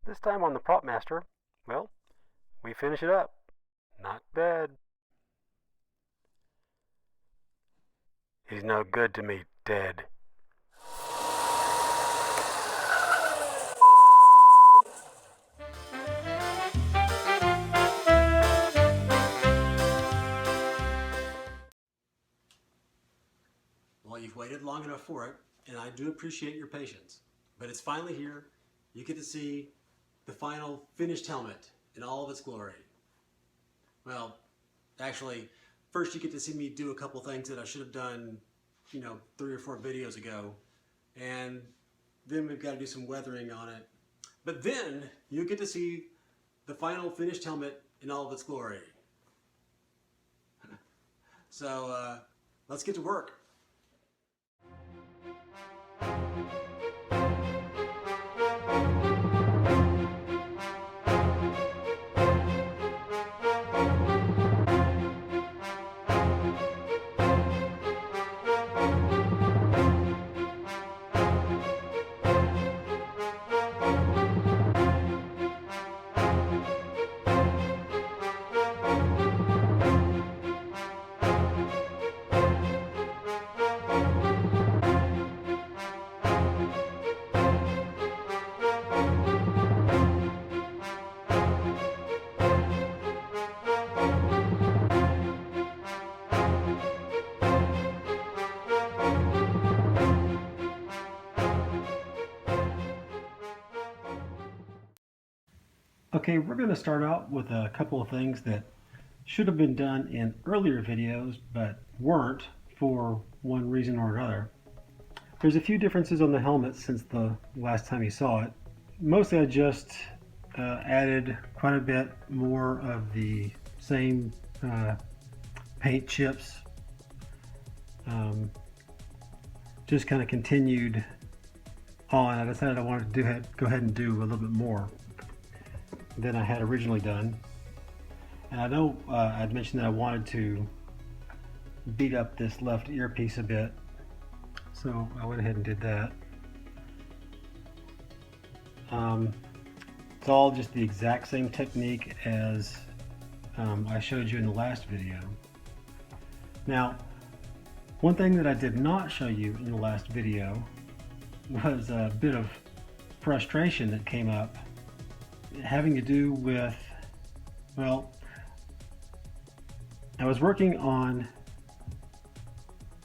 This time on the Prop Master, well, we finish it up. Not bad. He's no good to me, dead. Well, you've waited long enough for it, and I do appreciate your patience. But it's finally here. You get to see the final finished helmet in all of its glory. Well, actually, first you get to see me do a couple things that I should have done, 3 or 4 videos ago. And then we've got to do some weathering on it. But then you get to see the final finished helmet in all of its glory. So let's get to work. Okay, we're going to start out with a couple of things that should have been done in earlier videos but weren't for one reason or another. There's a few differences on the helmet since the last time you saw it. Mostly I just added quite a bit more of the same paint chips. Just kind of continued on. I decided I wanted to go ahead and do a little bit more than I had originally done. And I know I'd mentioned that I wanted to beat up this left earpiece a bit, so I went ahead and did that. It's all just the exact same technique as I showed you in the last video. Now, one thing that I did not show you in the last video was a bit of frustration that came up having to do with, well, I was working on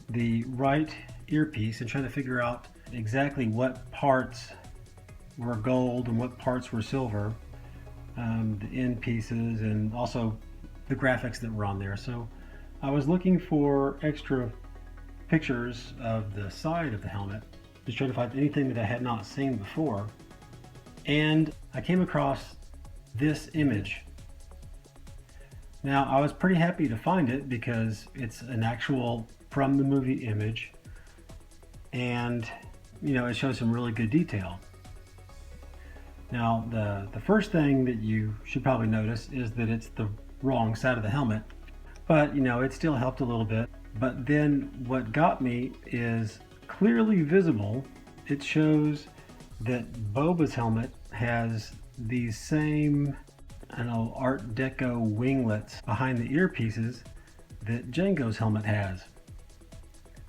the right earpiece and trying to figure out exactly what parts were gold and what parts were silver, the end pieces and also the graphics that were on there. So I was looking for extra pictures of the side of the helmet, just trying to find anything that I had not seen before. And I came across this image. Now, I was pretty happy to find it because it's an actual from the movie image, and it shows some really good detail. Now, the first thing that you should probably notice is that it's the wrong side of the helmet, but it still helped a little bit. But then what got me is clearly visible. It shows that Boba's helmet has these same, Art Deco winglets behind the earpieces that Jango's helmet has.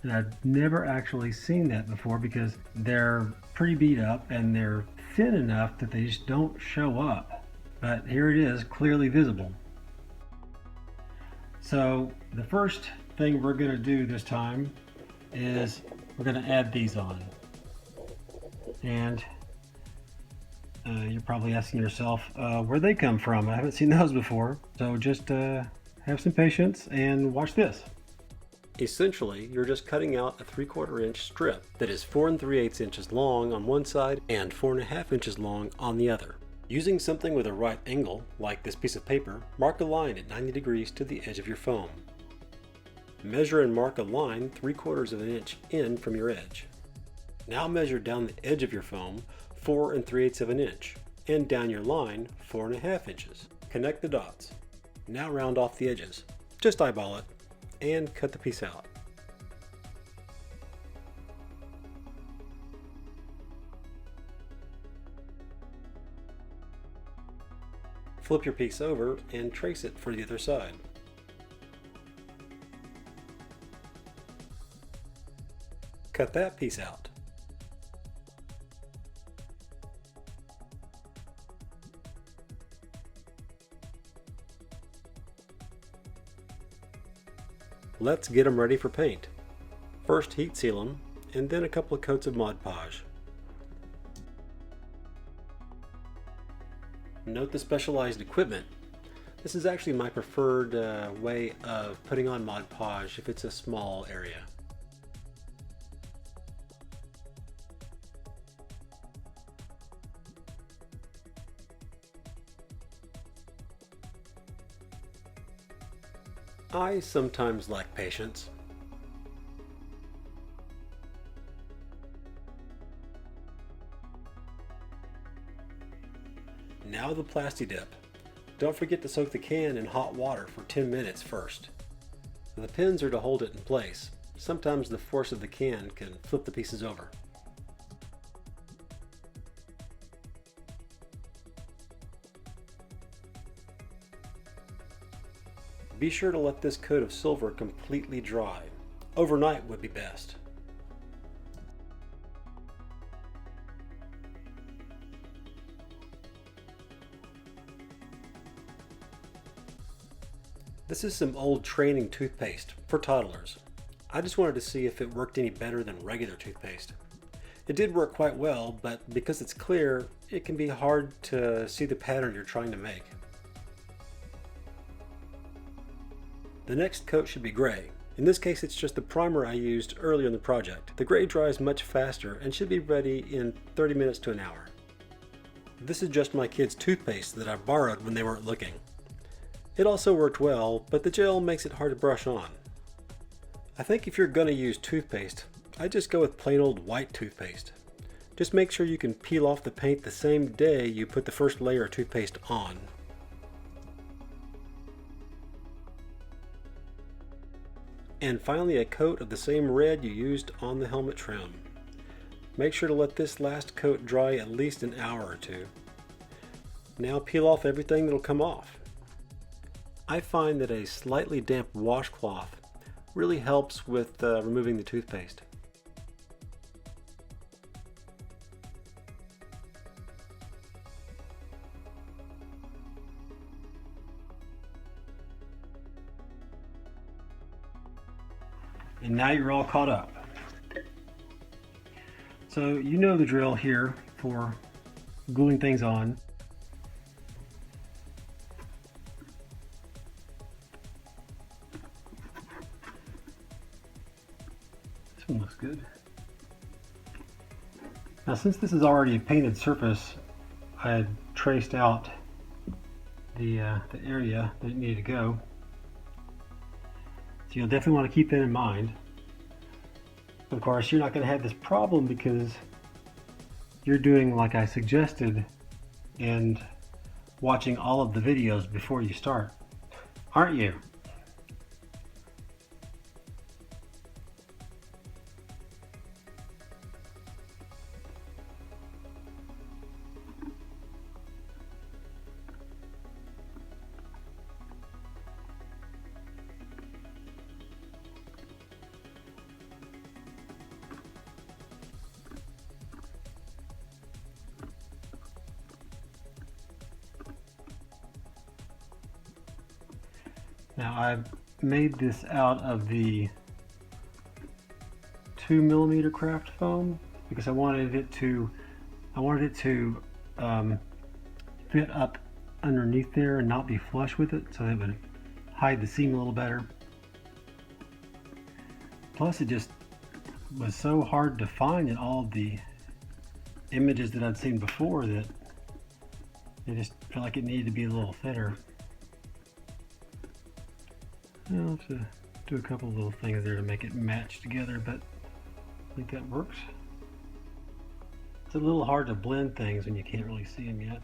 And I've never actually seen that before because they're pretty beat up and they're thin enough that they just don't show up. But here it is, clearly visible. So the first thing we're going to do this time is we're going to add these on. And you're probably asking yourself where they come from. I haven't seen those before. So just have some patience and watch this. Essentially, you're just cutting out a 3/4 inch strip that is 4 3/8 inches long on one side and 4 1/2 inches long on the other. Using something with a right angle, like this piece of paper, mark a line at 90 degrees to the edge of your foam. Measure and mark a line 3/4 inch in from your edge. Now measure down the edge of your foam 4 3/8 inch and down your line 4 1/2 inches. Connect the dots. Now round off the edges. Just eyeball it and cut the piece out. Flip your piece over and trace it for the other side. Cut that piece out. Let's get them ready for paint. First heat seal them, and then a couple of coats of Mod Podge. Note the specialized equipment. This is actually my preferred way of putting on Mod Podge if it's a small area. I sometimes lack patience. Now the Plasti Dip. Don't forget to soak the can in hot water for 10 minutes first. The pins are to hold it in place. Sometimes the force of the can can flip the pieces over. Be sure to let this coat of silver completely dry. Overnight would be best. This is some old training toothpaste for toddlers. I just wanted to see if it worked any better than regular toothpaste. It did work quite well, but because it's clear, it can be hard to see the pattern you're trying to make. The next coat should be gray. In this case, it's just the primer I used earlier in the project. The gray dries much faster and should be ready in 30 minutes to an hour. This is just my kids' toothpaste that I borrowed when they weren't looking. It also worked well, but the gel makes it hard to brush on. I think if you're going to use toothpaste, I just go with plain old white toothpaste. Just make sure you can peel off the paint the same day you put the first layer of toothpaste on. And finally, a coat of the same red you used on the helmet trim. Make sure to let this last coat dry at least an hour or two. Now peel off everything that'll come off. I find that a slightly damp washcloth really helps with removing the toothpaste. And now you're all caught up. So you know the drill here for gluing things on. This one looks good. Now since this is already a painted surface, I had traced out the area that it needed to go. So you'll definitely want to keep that in mind. Of course, you're not going to have this problem because you're doing like I suggested and watching all of the videos before you start, aren't you? Now I made this out of the 2mm craft foam because I wanted it to fit up underneath there and not be flush with it, so it would hide the seam a little better. Plus it just was so hard to find in all the images that I'd seen before that it just felt like it needed to be a little thinner. I'll have to do a couple little things there to make it match together, but I think that works. It's a little hard to blend things when you can't really see them yet.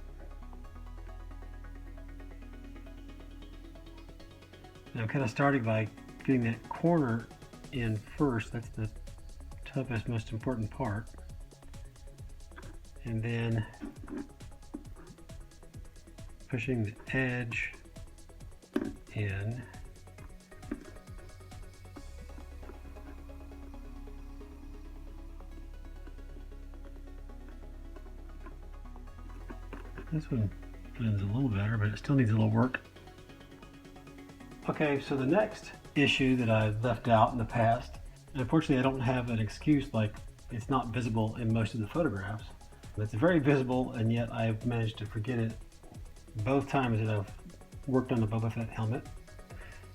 Now I'm kind of starting by getting that corner in first. That's the toughest, most important part. And then pushing the edge in. This one blends a little better, but it still needs a little work. Okay, so the next issue that I left out in the past, and unfortunately I don't have an excuse, like it's not visible in most of the photographs. It's very visible, and yet I've managed to forget it both times that I've worked on the Boba Fett helmet.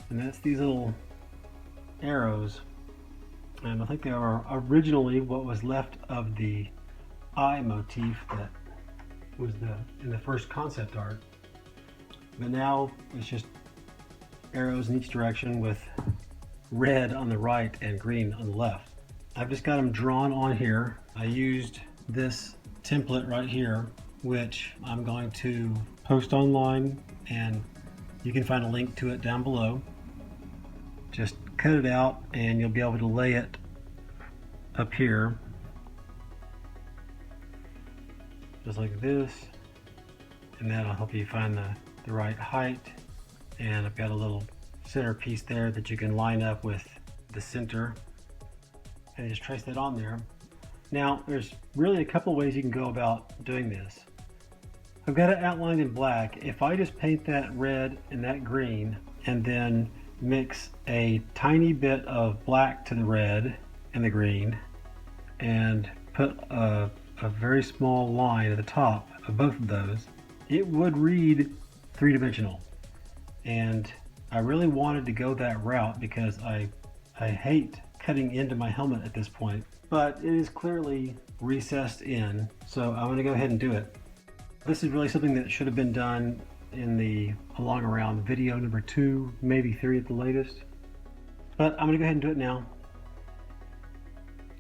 And that's these little arrows. And I think they are originally what was left of the eye motif that was in the first concept art. But now it's just arrows in each direction with red on the right and green on the left. I've just got them drawn on here. I used this template right here, which I'm going to post online, and you can find a link to it down below. Just cut it out and you'll be able to lay it up here just like this, and that'll help you find the right height. And I've got a little centerpiece there that you can line up with the center and just trace that on there. Now there's really a couple ways you can go about doing this. I've got it outlined in black. If I just paint that red and that green and then mix a tiny bit of black to the red and the green and put a very small line at the top of both of those, it would read three-dimensional. And I really wanted to go that route because I hate cutting into my helmet at this point, but it is clearly recessed in, so I'm going to go ahead and do it. This is really something that should have been done in the along around video number 2, maybe 3 at the latest, but I'm going to go ahead and do it now.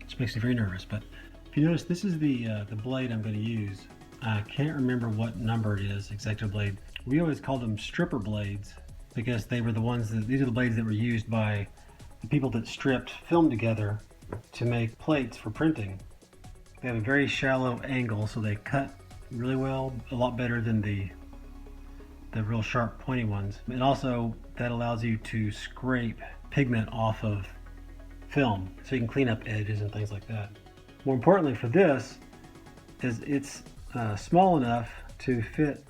This makes me very nervous, but if you notice, this is the blade I'm going to use. I can't remember what number it is, X-Acto blade. We always called them stripper blades because they were the ones that, these are the blades that were used by the people that stripped film together to make plates for printing. They have a very shallow angle, so they cut really well, a lot better than the real sharp pointy ones. And also that allows you to scrape pigment off of film so you can clean up edges and things like that. More importantly for this is it's small enough to fit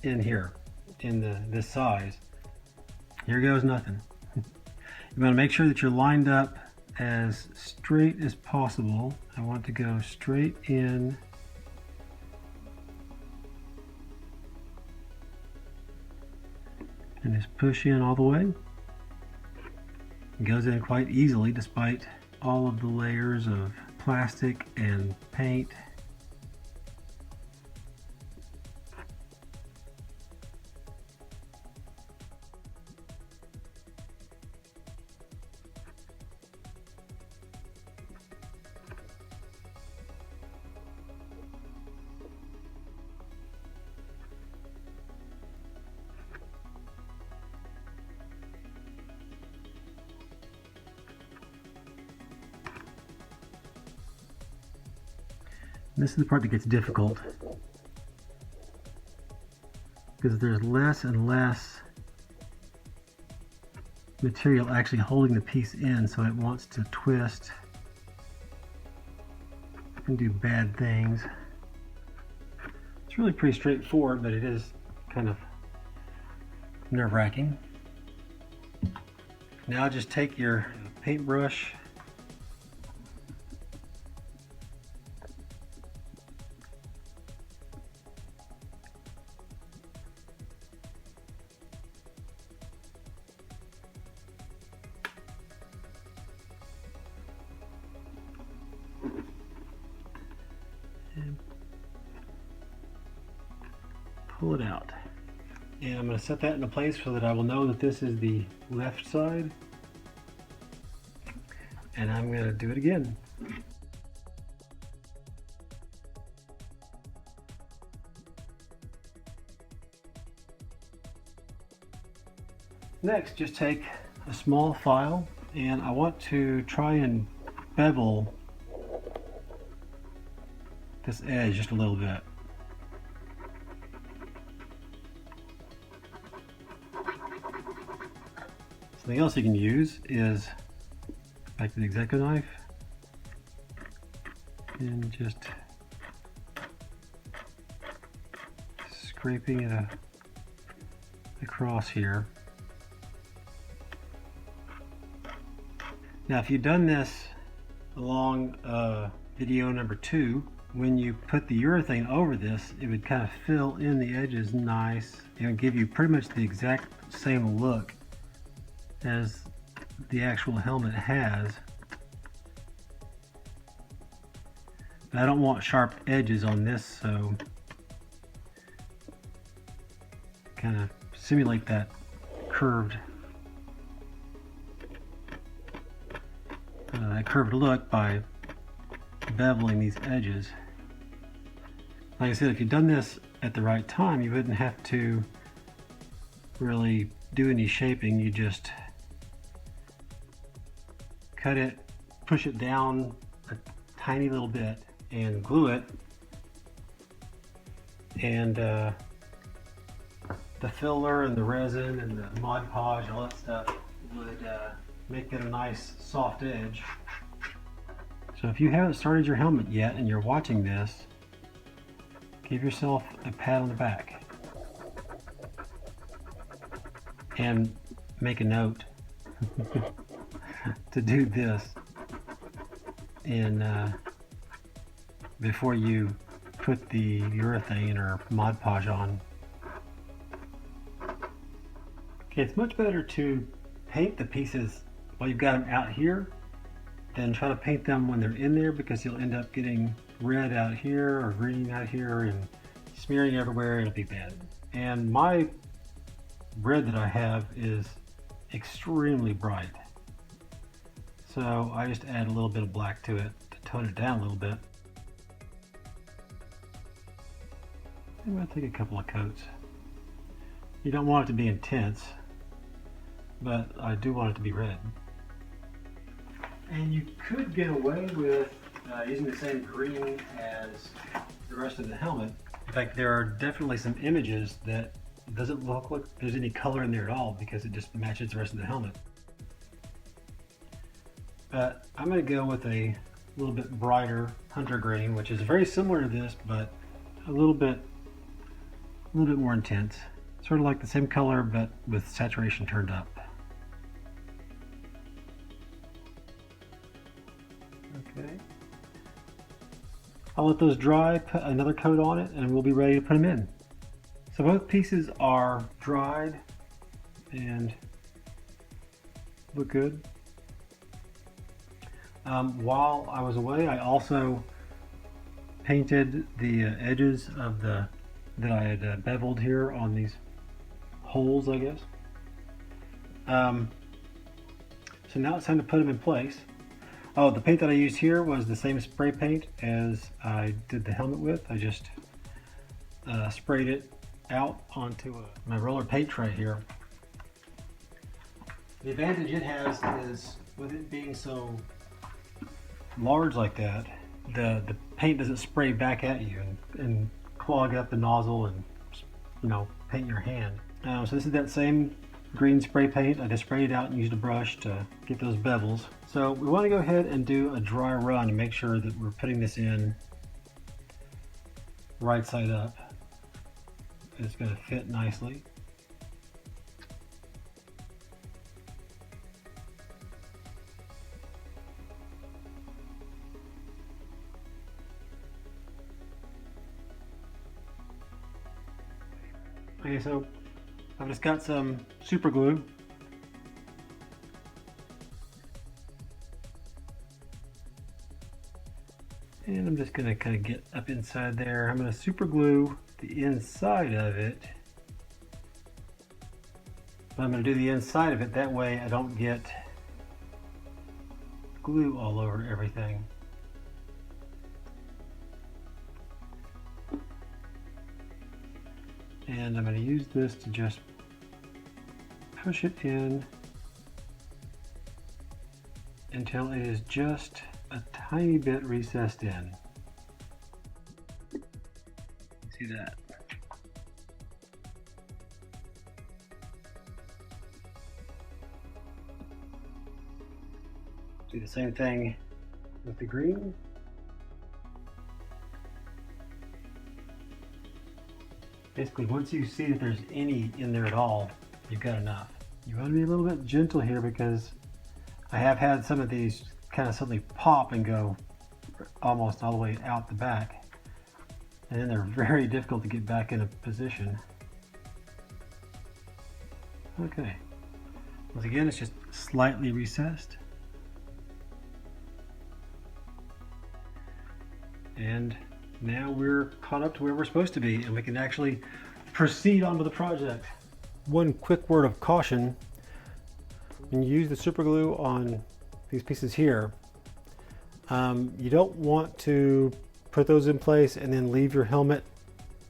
in here in this size. Here goes nothing. You want to make sure that you're lined up as straight as possible. I want to go straight in and just push in all the way. It goes in quite easily despite all of the layers of plastic and paint. This is the part that gets difficult because there's less and less material actually holding the piece in, so it wants to twist and do bad things. It's really pretty straightforward, but it is kind of nerve-wracking. Now just take your paintbrush and pull it out. And I'm going to set that into place so that I will know that this is the left side. And I'm going to do it again. Next, just take a small file, and I want to try and bevel this edge just a little bit. Something else you can use is back to the X-Acto knife and just scraping it across here. Now if you've done this along video number 2, when you put the urethane over this, it would kind of fill in the edges nice and give you pretty much the exact same look as the actual helmet has. But I don't want sharp edges on this, so kind of simulate that curved look by beveling these edges. Like I said, if you've done this at the right time, you wouldn't have to really do any shaping. You just cut it, push it down a tiny little bit and glue it, and the filler and the resin and the Mod Podge, all that stuff would make it a nice soft edge. So if you haven't started your helmet yet and you're watching this, give yourself a pat on the back and make a note to do this before you put the urethane or Mod Podge on. Okay, it's much better to paint the pieces while you've got them out here than try to paint them when they're in there, because you'll end up getting red out here or green out here and smearing everywhere. It'll be bad. And my red that I have is extremely bright, so I just add a little bit of black to it to tone it down a little bit. I'm going to take a couple of coats. You don't want it to be intense, but I do want it to be red. And you could get away with using the same green as the rest of the helmet. In fact, there are definitely some images that it doesn't look like there's any color in there at all, because it just matches the rest of the helmet. But I'm going to go with a little bit brighter hunter green, which is very similar to this, but a little bit more intense. Sort of like the same color, but with saturation turned up. Okay. I'll let those dry, put another coat on it, and we'll be ready to put them in. So both pieces are dried and look good. While I was away, I also painted the edges of that I had beveled here on these holes, I guess. So now it's time to put them in place. Oh, the paint that I used here was the same spray paint as I did the helmet with. I just sprayed it out onto my roller paint tray here. The advantage it has is, with it being so large like that, the paint doesn't spray back at you and clog up the nozzle and, you know, paint your hand. So this is that same green spray paint. I just sprayed it out and used a brush to get those bevels. So we want to go ahead and do a dry run and make sure that we're putting this in right side up. It's going to fit nicely. Okay, so I've just got some super glue. And I'm just going to kind of get up inside there. I'm going to super glue the inside of it. But I'm going to do the inside of it, that way I don't get glue all over everything. And I'm going to use this to just push it in until it is just a tiny bit recessed in. See that? Do the same thing with the green. Basically, once you see that there's any in there at all, you've got enough. You want to be a little bit gentle here because I have had some of these kind of suddenly pop and go almost all the way out the back. And then they're very difficult to get back in a position. Okay. Once again, it's just slightly recessed. And now we're caught up to where we're supposed to be, and we can actually proceed on with the project. One quick word of caution: when you use the super glue on these pieces here, you don't want to put those in place and then leave your helmet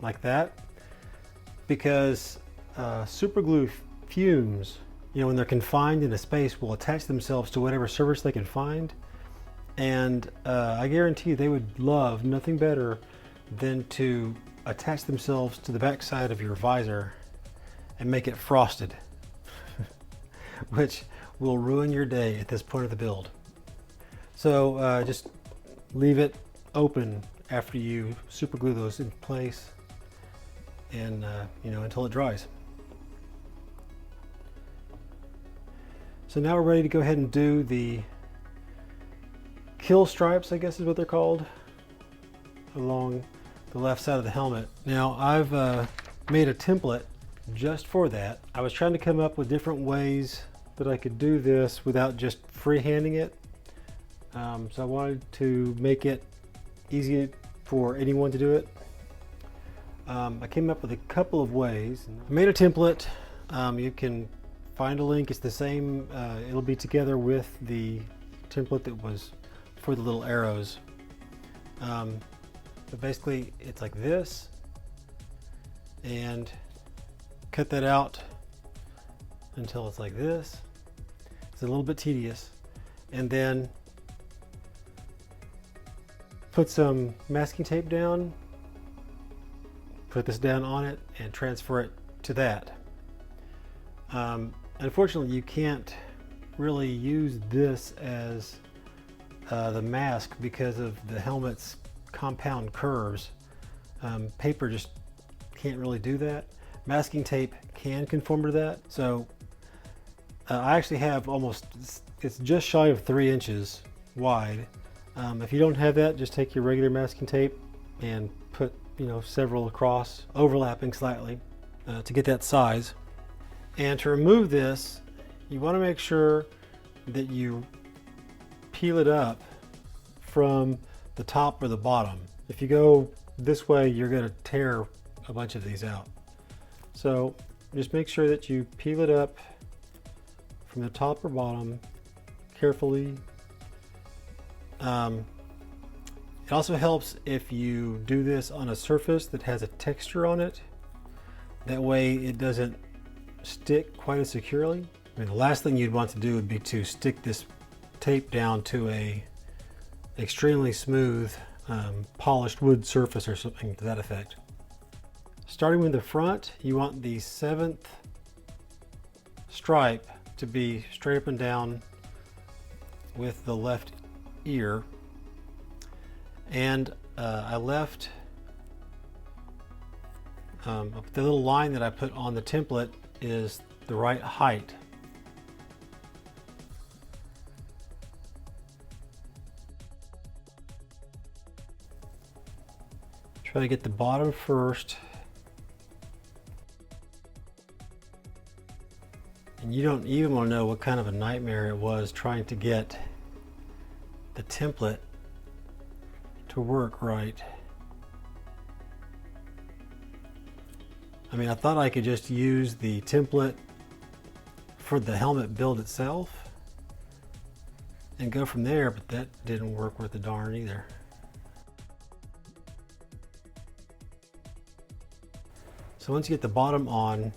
like that, because super glue fumes, when they're confined in a space, will attach themselves to whatever surface they can find. And I guarantee you they would love nothing better than to attach themselves to the back side of your visor and make it frosted, which will ruin your day at this point of the build. So just leave it open after you super glue those in place, and until it dries. So now we're ready to go ahead and do the kill stripes, I guess is what they're called, along the left side of the helmet. Now I've made a template just for that. I was trying to come up with different ways that I could do this without just freehanding it. So I wanted to make it easy for anyone to do it. I came up with a couple of ways. I made a template. You can find a link. It's the same. It'll be together with the template that was for the little arrows. But basically it's like this, and cut that out until it's like this. It's a little bit tedious, and then put some masking tape down, put this down on it, and transfer it to that. Unfortunately, you can't really use this as the mask because of the helmet's compound curves. Paper just can't really do that. Masking tape can conform to that. So I actually have it's just shy of 3 inches wide. If you don't have that, just take your regular masking tape and put several across, overlapping slightly, to get that size. And to remove this, you want to make sure that you peel it up from the top or the bottom. If you go this way, you're going to tear a bunch of these out. So just make sure that you peel it up from the top or bottom carefully. It also helps if you do this on a surface that has a texture on it. That way it doesn't stick quite as securely. I mean, the last thing you'd want to do would be to stick this tape down to a extremely smooth polished wood surface or something to that effect. Starting with the front, you want the 7th stripe to be straight up and down with the left ear, and I left the little line that I put on the template is the right height. Try to get the bottom first. And you don't even want to know what kind of a nightmare it was trying to get the template to work right. I mean, I thought I could just use the template for the helmet build itself and go from there, but that didn't work worth a darn either. So once you get the bottom on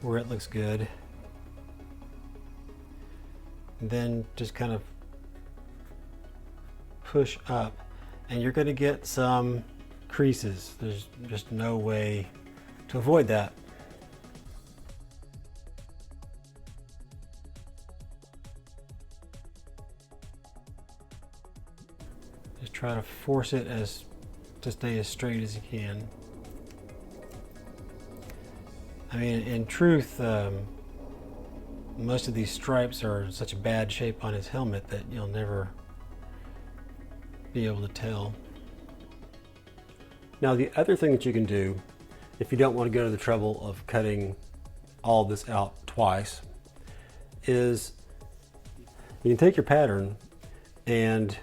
where it looks good, then just kind of push up, and you're going to get some creases. There's just no way to avoid that. try to force it to stay as straight as you can. I mean, in truth, most of these stripes are in such a bad shape on his helmet that you'll never be able to tell. Now, the other thing that you can do, if you don't want to go to the trouble of cutting all this out twice, is you can take your pattern and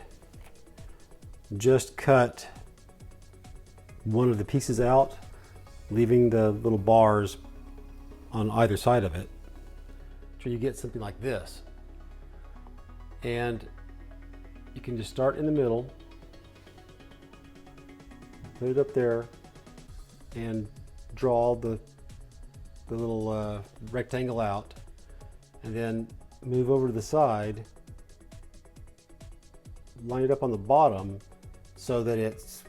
just cut one of the pieces out, leaving the little bars on either side of it, so you get something like this. And you can just start in the middle, put it up there, and draw the little rectangle out, and then move over to the side, line it up on the bottom so that it's,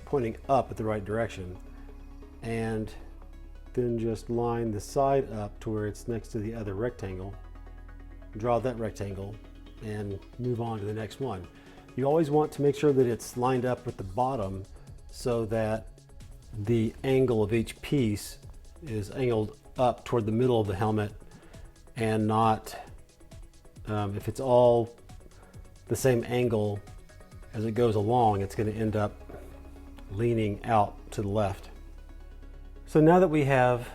pointing up at the right direction, and then just line the side up to where it's next to the other rectangle, draw that rectangle, and move on to the next one. You always want to make sure that it's lined up with the bottom so that the angle of each piece is angled up toward the middle of the helmet, and not, if it's all the same angle as it goes along, it's going to end up leaning out to the left. So now that we have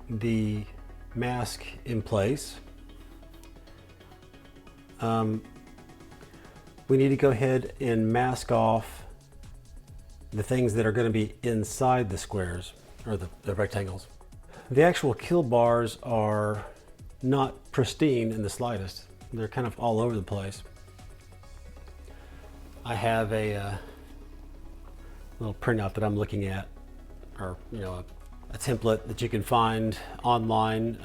the mask in place, we need to go ahead and mask off the things that are going to be inside the squares, or the rectangles. The actual kill bars are not pristine in the slightest. They're kind of all over the place. I have a little printout that I'm looking at, or a template that you can find online.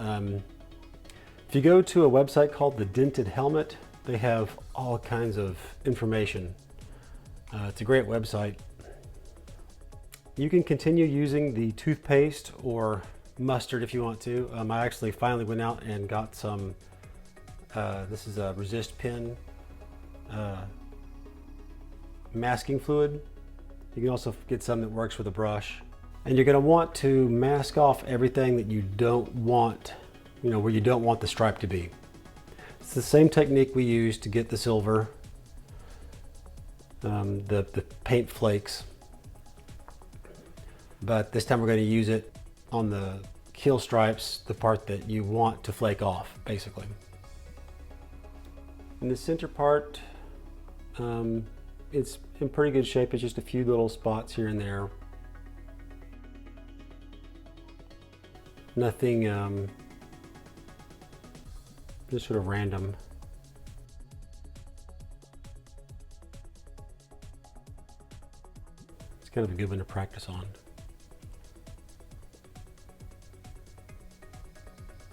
If you go to a website called the Dented Helmet, they have all kinds of information. It's a great website. You can continue using the toothpaste or mustard if you want to. I actually finally went out and got some, this is a resist pen masking fluid. You can also get some that works with a brush. And you're going to want to mask off everything that you don't want, where you don't want the stripe to be. It's the same technique we used to get the silver, the paint flakes. But this time we're going to use it on the kill stripes, the part that you want to flake off, basically. In the center part, it's in pretty good shape. It's just a few little spots here and there. Nothing just sort of random. It's kind of a good one to practice on.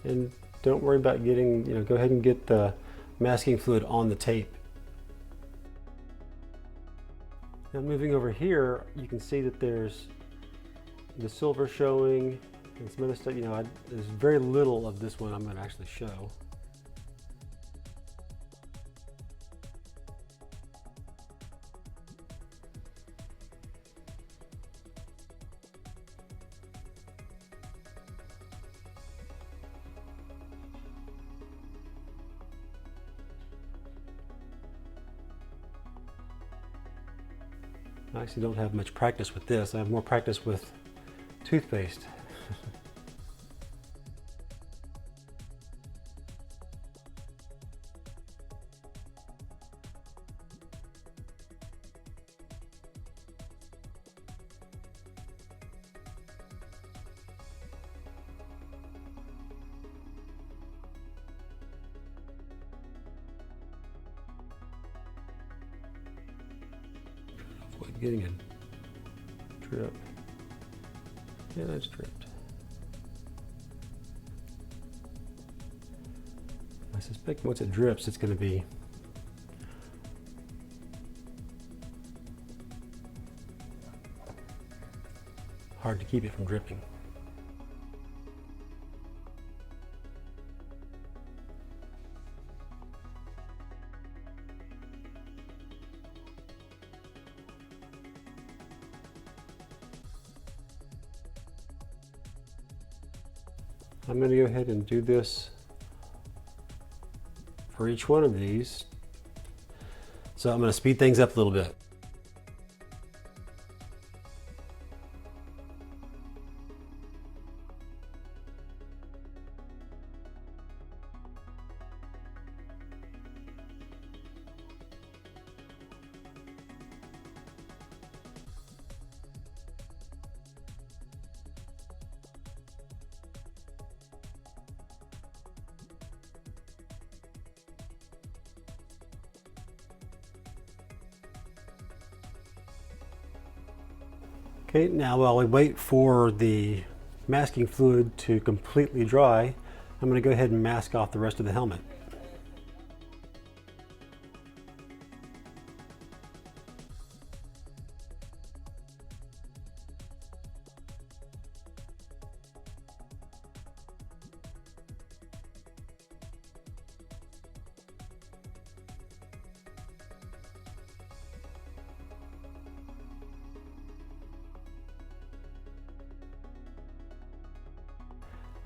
And don't worry about getting, go ahead and get the masking fluid on the tape. Now moving over here, you can see that there's the silver showing and some other stuff. There's very little of this one I'm going to actually show. I actually don't have much practice with this. I have more practice with toothpaste. Getting a drip. Yeah, that's dripped. I suspect once it drips, it's going to be hard to keep it from dripping. I'm going to go ahead and do this for each one of these. So I'm going to speed things up a little bit. Okay, now while we wait for the masking fluid to completely dry, I'm going to go ahead and mask off the rest of the helmet.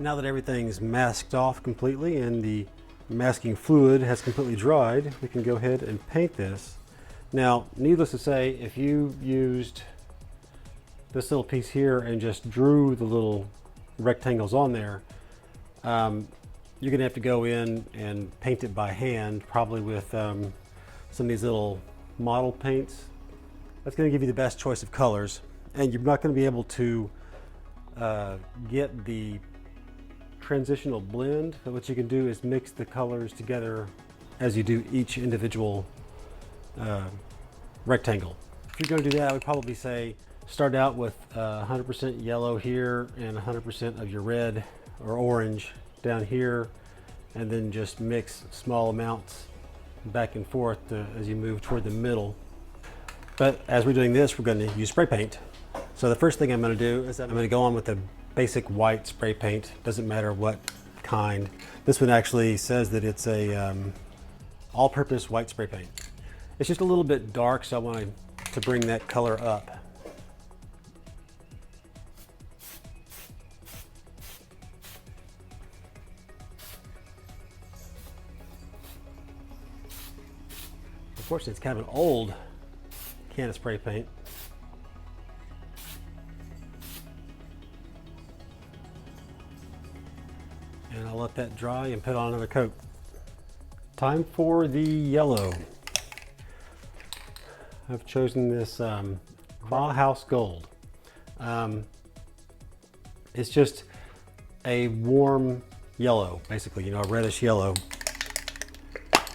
Now that everything's masked off completely and the masking fluid has completely dried, we can go ahead and paint this. Now, needless to say, if you used this little piece here and just drew the little rectangles on there, you're gonna have to go in and paint it by hand, probably with some of these little model paints. That's gonna give you the best choice of colors, and you're not gonna be able to get the transitional blend. But what you can do is mix the colors together as you do each individual rectangle. If you're going to do that, I would probably say start out with 100% yellow here and 100% of your red or orange down here, and then just mix small amounts back and forth as you move toward the middle. But as we're doing this, we're going to use spray paint. So the first thing I'm going to do is I'm going to go on with the basic white spray paint. Doesn't matter what kind. This one actually says that it's a all-purpose white spray paint. It's just a little bit dark, so I wanted to bring that color up. Unfortunately, it's kind of an old can of spray paint. And I'll let that dry and put on another coat. Time for the yellow. I've chosen this Bauhaus Gold. It's just a warm yellow, basically, you know, a reddish yellow.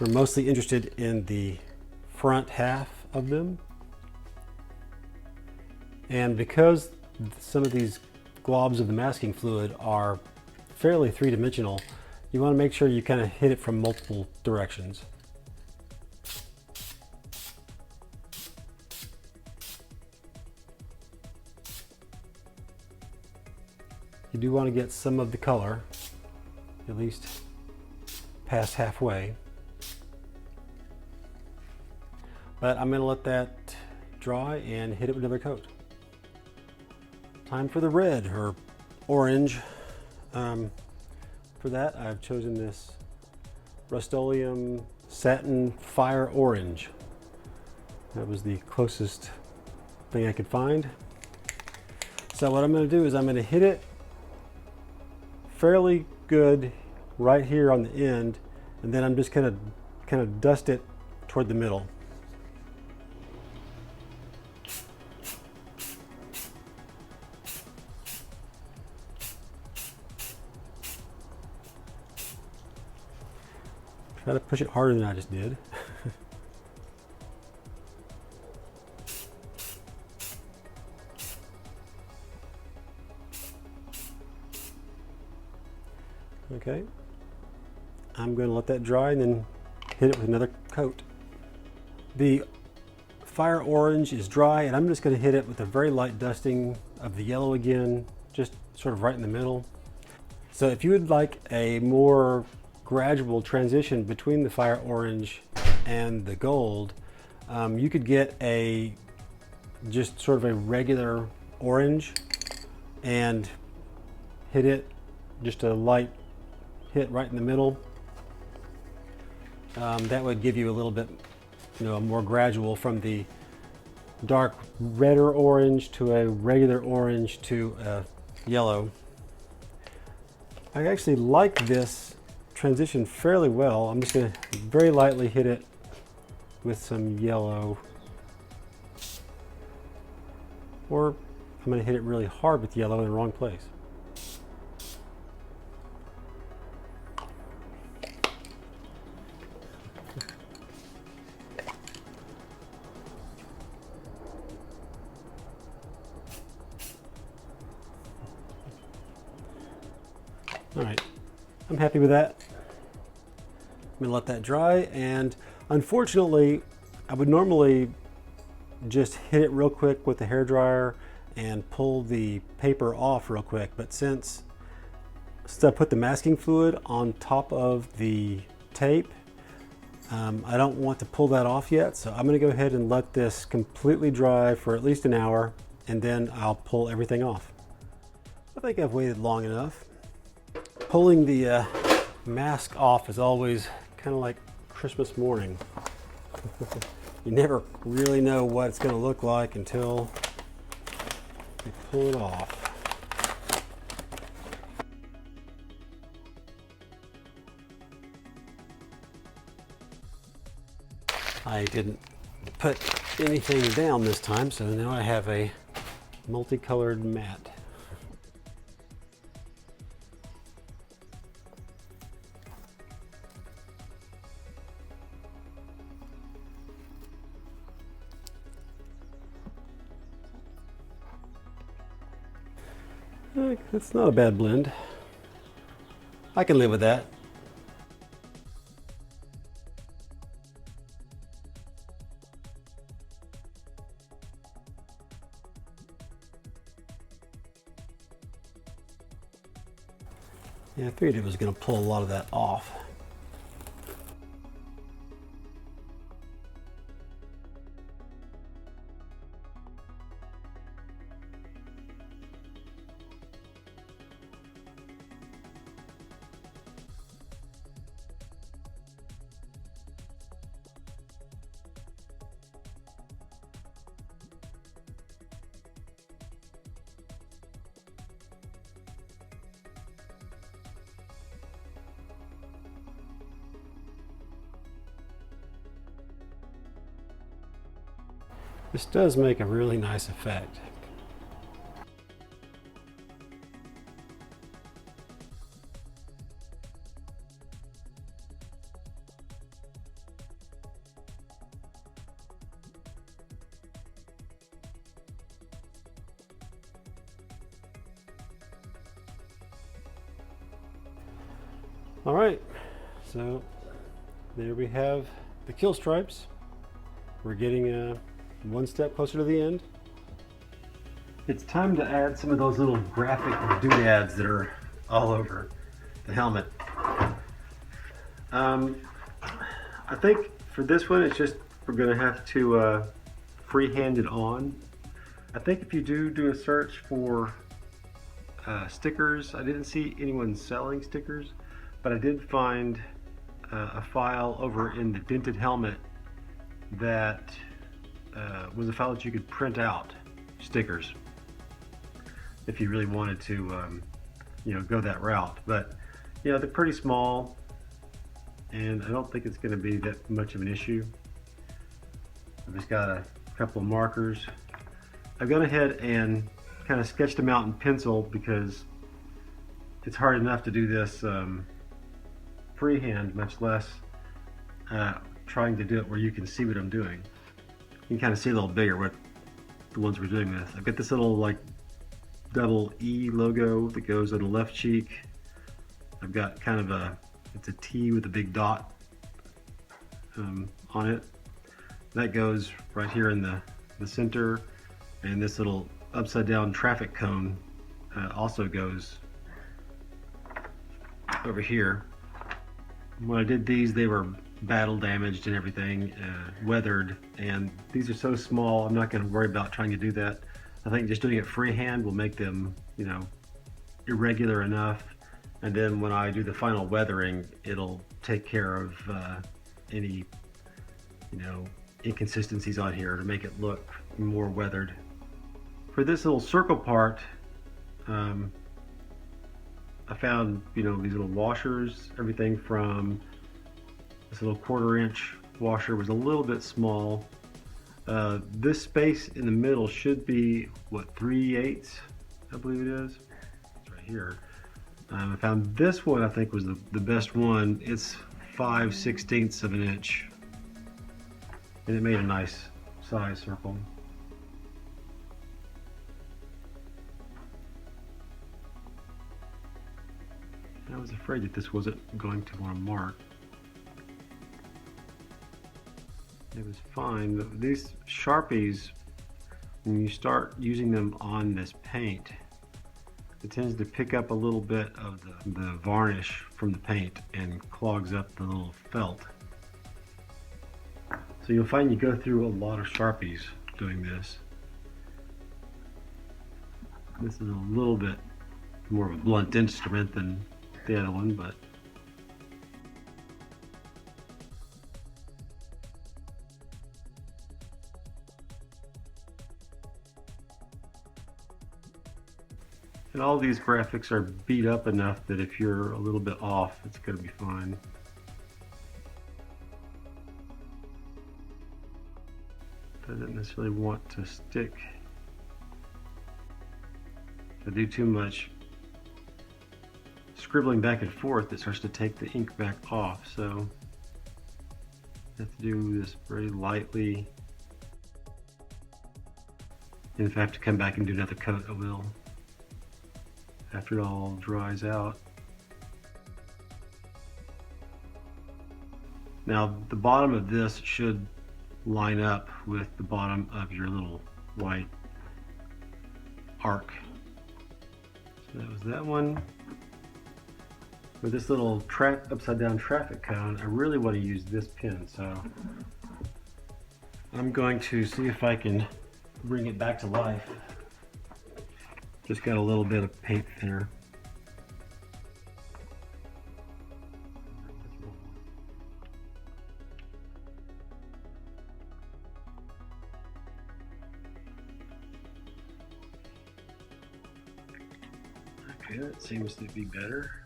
We're mostly interested in the front half of them. And because some of these globs of the masking fluid are fairly three-dimensional, you want to make sure you kind of hit it from multiple directions. You do want to get some of the color, at least past halfway. But I'm going to let that dry and hit it with another coat. Time for the red or orange. For that, I've chosen this Rust-Oleum Satin Fire Orange. That was the closest thing I could find. So what I'm going to do is I'm going to hit it fairly good right here on the end, and then I'm just going to kind of dust it toward the middle. Try to push it harder than I just did. Okay, I'm going to let that dry and then hit it with another coat. The fire orange is dry, and I'm just going to hit it with a very light dusting of the yellow again, just sort of right in the middle. So if you would like a more gradual transition between the fire orange and the gold, you could get just sort of a regular orange and hit it just a light hit right in the middle. That would give you a little bit, more gradual from the dark redder orange to a regular orange to a yellow. I actually like this transition fairly well. I'm just going to very lightly hit it with some yellow, or I'm going to hit it really hard with yellow in the wrong place. All right, I'm happy with that. I'm gonna let that dry, and unfortunately, I would normally just hit it real quick with the hairdryer and pull the paper off real quick, but since I put the masking fluid on top of the tape, I don't want to pull that off yet, so I'm gonna go ahead and let this completely dry for at least an hour, and then I'll pull everything off. I think I've waited long enough. Pulling the mask off is always kind of like Christmas morning. You never really know what it's going to look like until you pull it off. I didn't put anything down this time, so now I have a multicolored mat. It's not a bad blend. I can live with that. Yeah, I figured it was going to pull a lot of that off. This does make a really nice effect. All right, so there we have the kill stripes. We're getting one step closer to the end. It's time to add some of those little graphic doodads that are all over the helmet. I think for this one, it's just we're gonna have to freehand it on. I think if you do a search for stickers, I didn't see anyone selling stickers, but I did find a file over in the Dented Helmet that was a file that you could print out stickers if you really wanted to go that route. But they're pretty small, and I don't think it's going to be that much of an issue. I've just got a couple of markers. I've gone ahead and kind of sketched them out in pencil because it's hard enough to do this freehand, much less trying to do it where you can see what I'm doing. You can kind of see a little bigger what the ones we're doing with. I've got this little like double E logo that goes on the left cheek. I've got kind of it's a T with a big dot on it. That goes right here in the center, and this little upside down traffic cone also goes over here. When I did these, they were battle damaged and everything, weathered, and these are so small I'm not going to worry about trying to do that. I think just doing it freehand will make them irregular enough And then when I do the final weathering, it'll take care of any, inconsistencies on here to make it look more weathered. For this little circle part, I found, these little washers, everything from this little 1/4 inch washer was a little bit small. This space in the middle should be, 3/8, I believe it is. It's right here. I found this one, I think, was the best one. It's 5/16 of an inch. And it made a nice size circle. I was afraid that this wasn't going to want to mark. It was fine. These Sharpies, when you start using them on this paint, it tends to pick up a little bit of the varnish from the paint and clogs up the little felt. So you'll find you go through a lot of Sharpies doing this. This is a little bit more of a blunt instrument than the other one, but and all these graphics are beat up enough that if you're a little bit off, it's going to be fine. Doesn't necessarily want to stick. If I do too much scribbling back and forth, it starts to take the ink back off, so I have to do this very lightly. And if I have to come back and do another coat, I will, after it all dries out. Now the bottom of this should line up with the bottom of your little white arc. So that was that one. For this little upside down traffic cone, I really want to use this pin, so I'm going to see if I can bring it back to life. Just got a little bit of paint thinner. Okay, that seems to be better.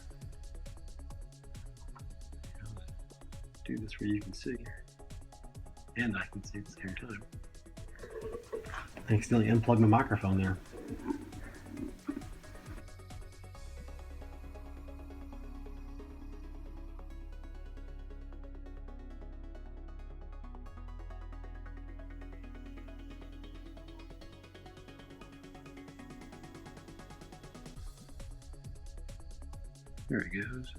Do this where you can see, and I can see at the same time. I accidentally unplugged my microphone there. There it goes.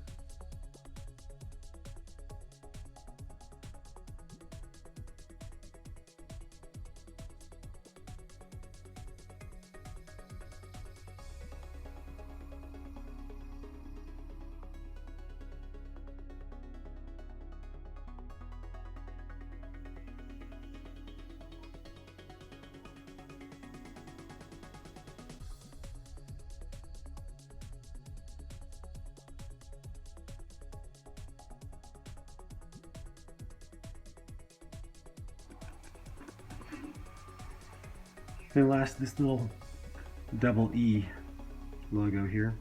And last, this little double E logo here.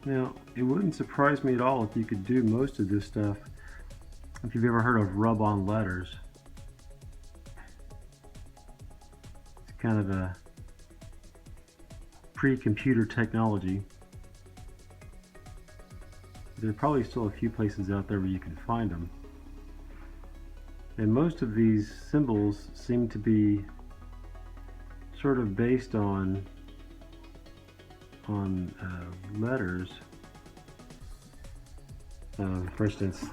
Now, it wouldn't surprise me at all if you could do most of this stuff if you've ever heard of rub-on letters. It's kind of a pre-computer technology. There are probably still a few places out there where you can find them. And most of these symbols seem to be sort of based on letters. For instance,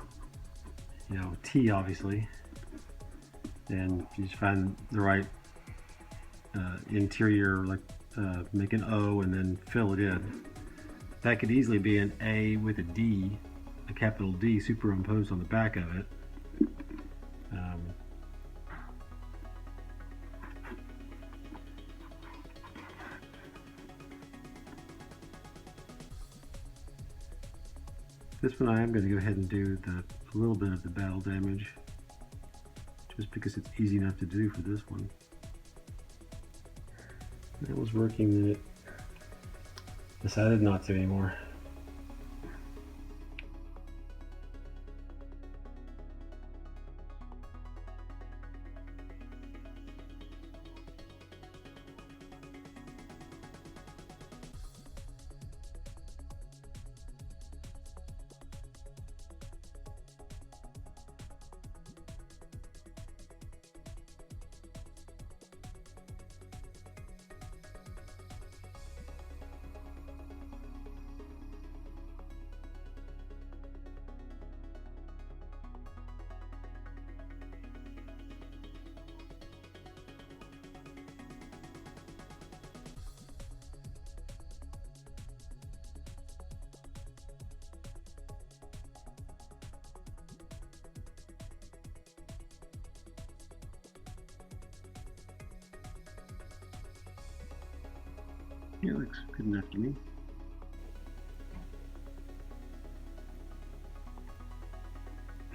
T obviously, and if you just find the right interior, like make an O and then fill it in. That could easily be an A with a D, a capital D superimposed on the back of it. This one I am going to go ahead and do a little bit of the battle damage, just because it's easy enough to do for this one. That was working, then it decided not to anymore. It looks good enough to me.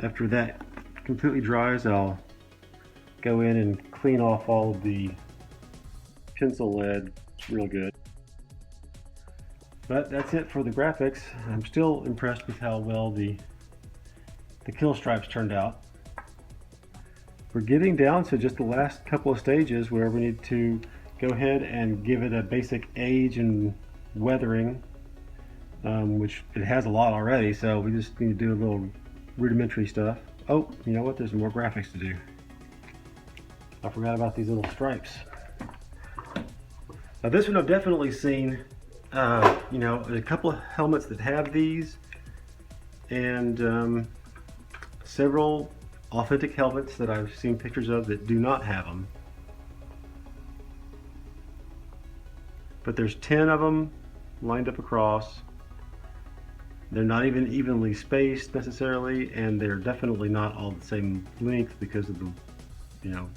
After that completely dries, I'll go in and clean off all of the pencil lead real good. But that's it for the graphics. I'm still impressed with how well the kill stripes turned out. We're getting down to just the last couple of stages where we need to go ahead and give it a basic age and weathering, which it has a lot already, so we just need to do a little rudimentary stuff. Oh, you know what? There's more graphics to do. I forgot about these little stripes. Now this one I've definitely seen, you know, a couple of helmets that have these, and several authentic helmets that I've seen pictures of that do not have them. But there's 10 of them lined up across. They're not even evenly spaced necessarily, and they're definitely not all the same length because of the, you know,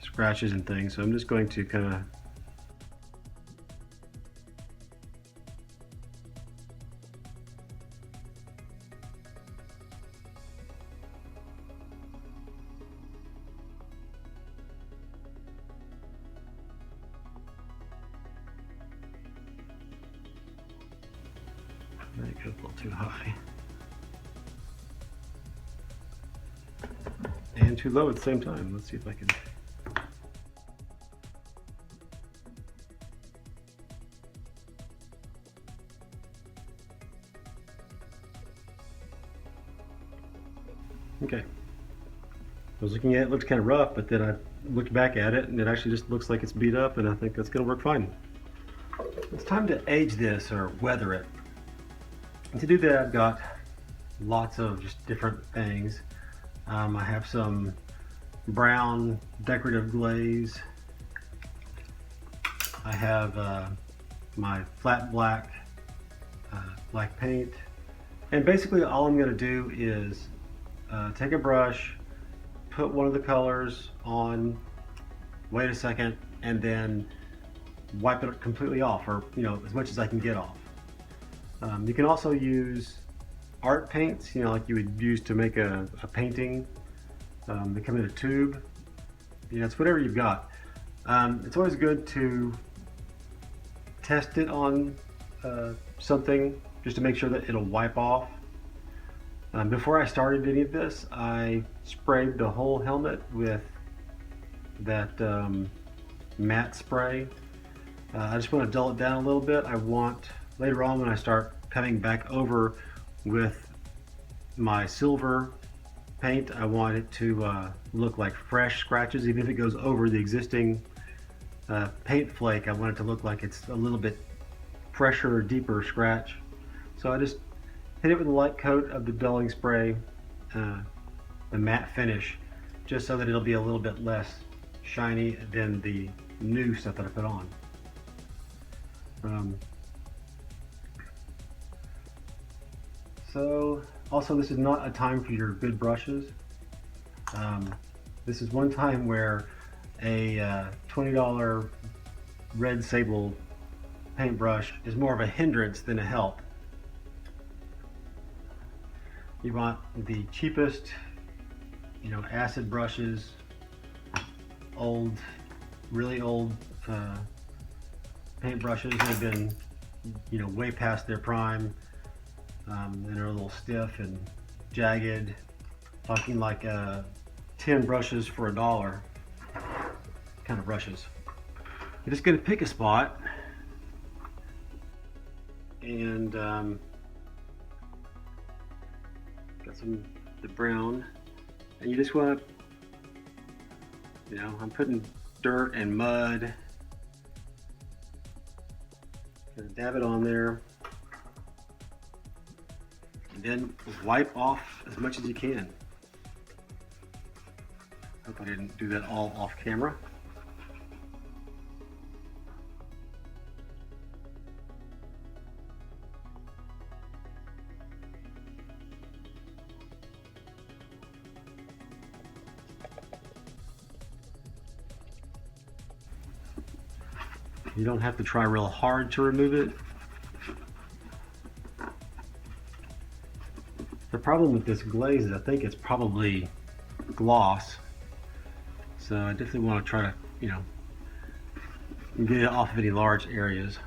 scratches and things. So I'm just going to kind of that goes a little too high and too low at the same time. Let's see if I can. Okay. I was looking at it, looked kind of rough, but then I looked back at it and it actually just looks like it's beat up, and I think that's going to work fine. It's time to age this or weather it. And to do that, I've got lots of just different things. I have some brown decorative glaze. I have my flat black paint. And basically all I'm going to do is take a brush, put one of the colors on, wait a second, and then wipe it completely off, or you know, as much as I can get off. You can also use art paints, you know, like you would use to make a painting. They come in a tube. You know, it's whatever you've got. It's always good to test it on something just to make sure that it'll wipe off. Before I started any of this, I sprayed the whole helmet with that matte spray. I just want to dull it down a little bit. I want later on when I start coming back over with my silver paint, I want it to look like fresh scratches. Even if it goes over the existing paint flake, I want it to look like it's a little bit fresher or deeper scratch. So I just hit it with a light coat of the dulling spray, the matte finish, just so that it'll be a little bit less shiny than the new stuff that I put on. So also, this is not a time for your good brushes. This is one time where a $20 red sable paintbrush is more of a hindrance than a help. You want the cheapest, acid brushes, really old paint brushes that have been, way past their prime, and are a little stiff and jagged. Talking like 10 brushes for $1 kind of brushes. You're just going to pick a spot and got the brown, and you just want to, I'm putting dirt and mud. Gonna dab it on there, and then wipe off as much as you can. Hope I didn't do that all off camera. You don't have to try real hard to remove it. The problem with this glaze is I think it's probably gloss. So I definitely want to try to, get it off of any large areas.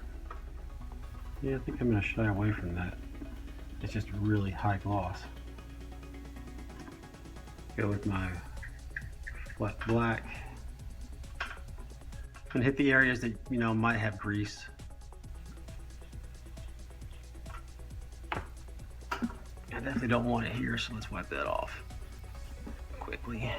Yeah, I think I'm going to shy away from that. It's just really high gloss. Go with my wet black. And hit the areas that might have grease. I definitely don't want it here, so let's wipe that off quickly.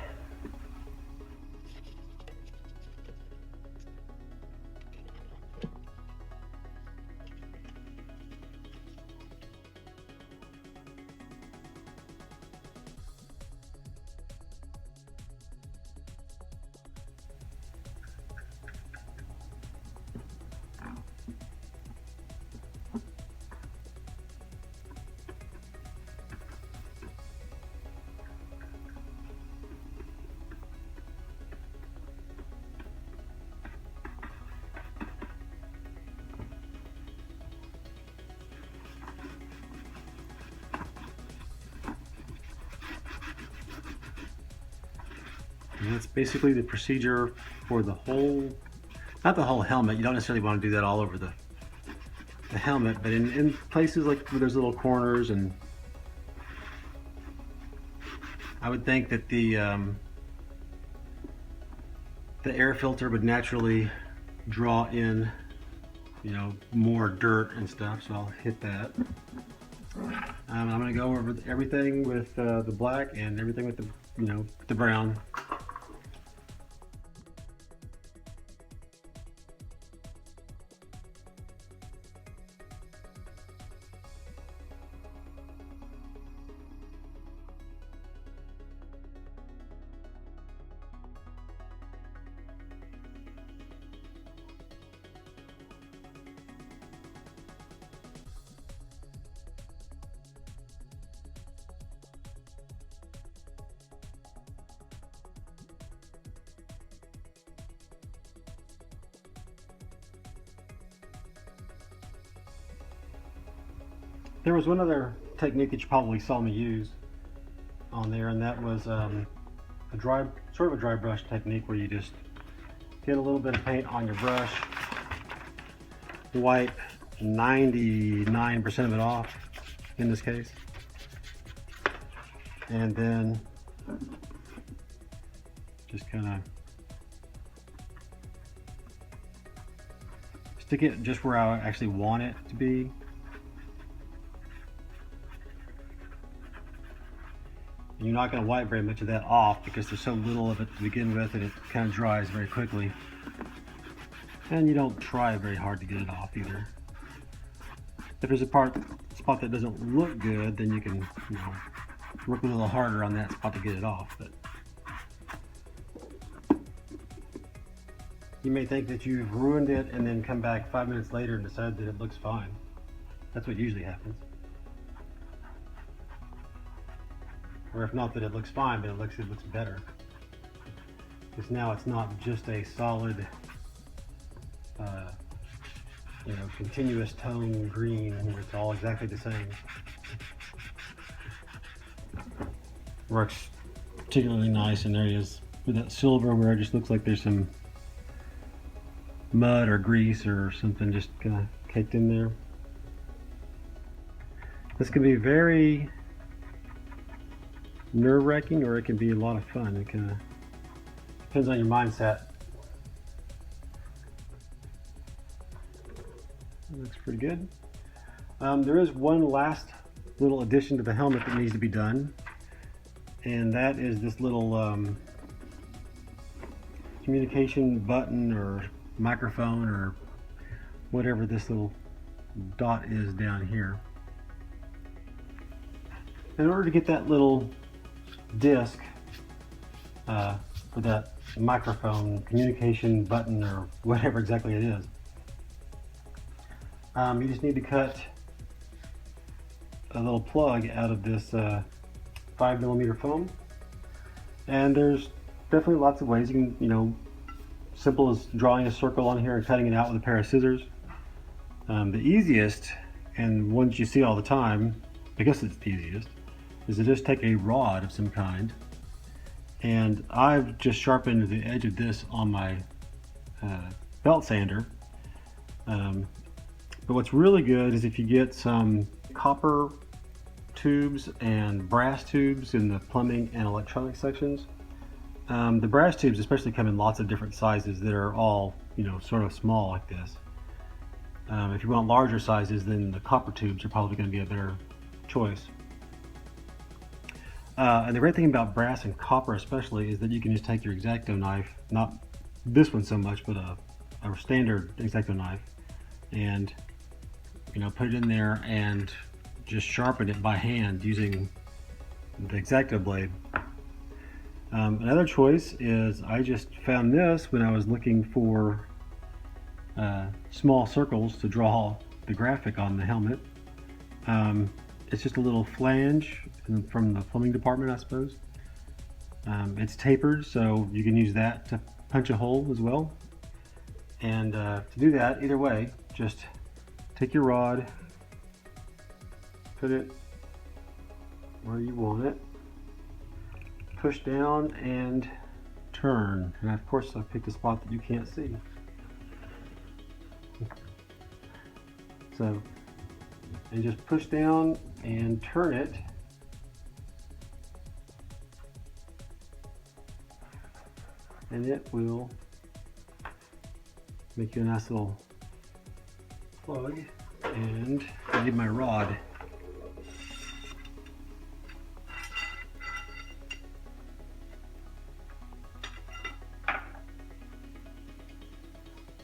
And that's basically the procedure for the whole, not the whole helmet. You don't necessarily want to do that all over the helmet, but in places like where there's little corners, and I would think that the air filter would naturally draw in, more dirt and stuff. So I'll hit that. I'm going to go over everything with the black and everything with the brown. There was one other technique that you probably saw me use on there, and that was a dry brush technique where you just get a little bit of paint on your brush, wipe 99% of it off in this case, and then just kind of stick it just where I actually want it to be. You're not going to wipe very much of that off because there's so little of it to begin with, and it kind of dries very quickly. And you don't try very hard to get it off either. If there's a spot that doesn't look good, then you can, work a little harder on that spot to get it off. But you may think that you've ruined it and then come back 5 minutes later and decide that it looks fine. That's what usually happens. Or if not that it looks fine, but it looks better. Because now it's not just a solid continuous tone green where it's all exactly the same. Works particularly nice in areas with that silver where it just looks like there's some mud or grease or something just kind of caked in there. This can be very nerve-wracking, or it can be a lot of fun. It kind of depends on your mindset. That looks pretty good. There is one last little addition to the helmet that needs to be done, and that is this little communication button or microphone or whatever this little dot is down here. In order to get that little disc for that microphone communication button or whatever exactly it is, you just need to cut a little plug out of this 5mm foam, and there's definitely lots of ways. You can, simple as drawing a circle on here and cutting it out with a pair of scissors. The easiest, and ones you see all the time, I guess it's the easiest, is to just take a rod of some kind, and I've just sharpened the edge of this on my belt sander. But what's really good is if you get some copper tubes and brass tubes in the plumbing and electronic sections. The brass tubes especially come in lots of different sizes that are all, sort of small like this. If you want larger sizes, then the copper tubes are probably going to be a better choice. And the great thing about brass and copper especially is that you can just take your X-Acto knife, not this one so much, but a standard X-Acto knife, and put it in there and just sharpen it by hand using the X-Acto blade. Another choice is I just found this when I was looking for small circles to draw the graphic on the helmet. It's just a little flange from the plumbing department, I suppose. It's tapered, so you can use that to punch a hole as well. And to do that, either way, just take your rod, put it where you want it, push down and turn. And of course I picked a spot that you can't see. So, and just push down and turn it. And it will make you a nice little plug. And I need my rod.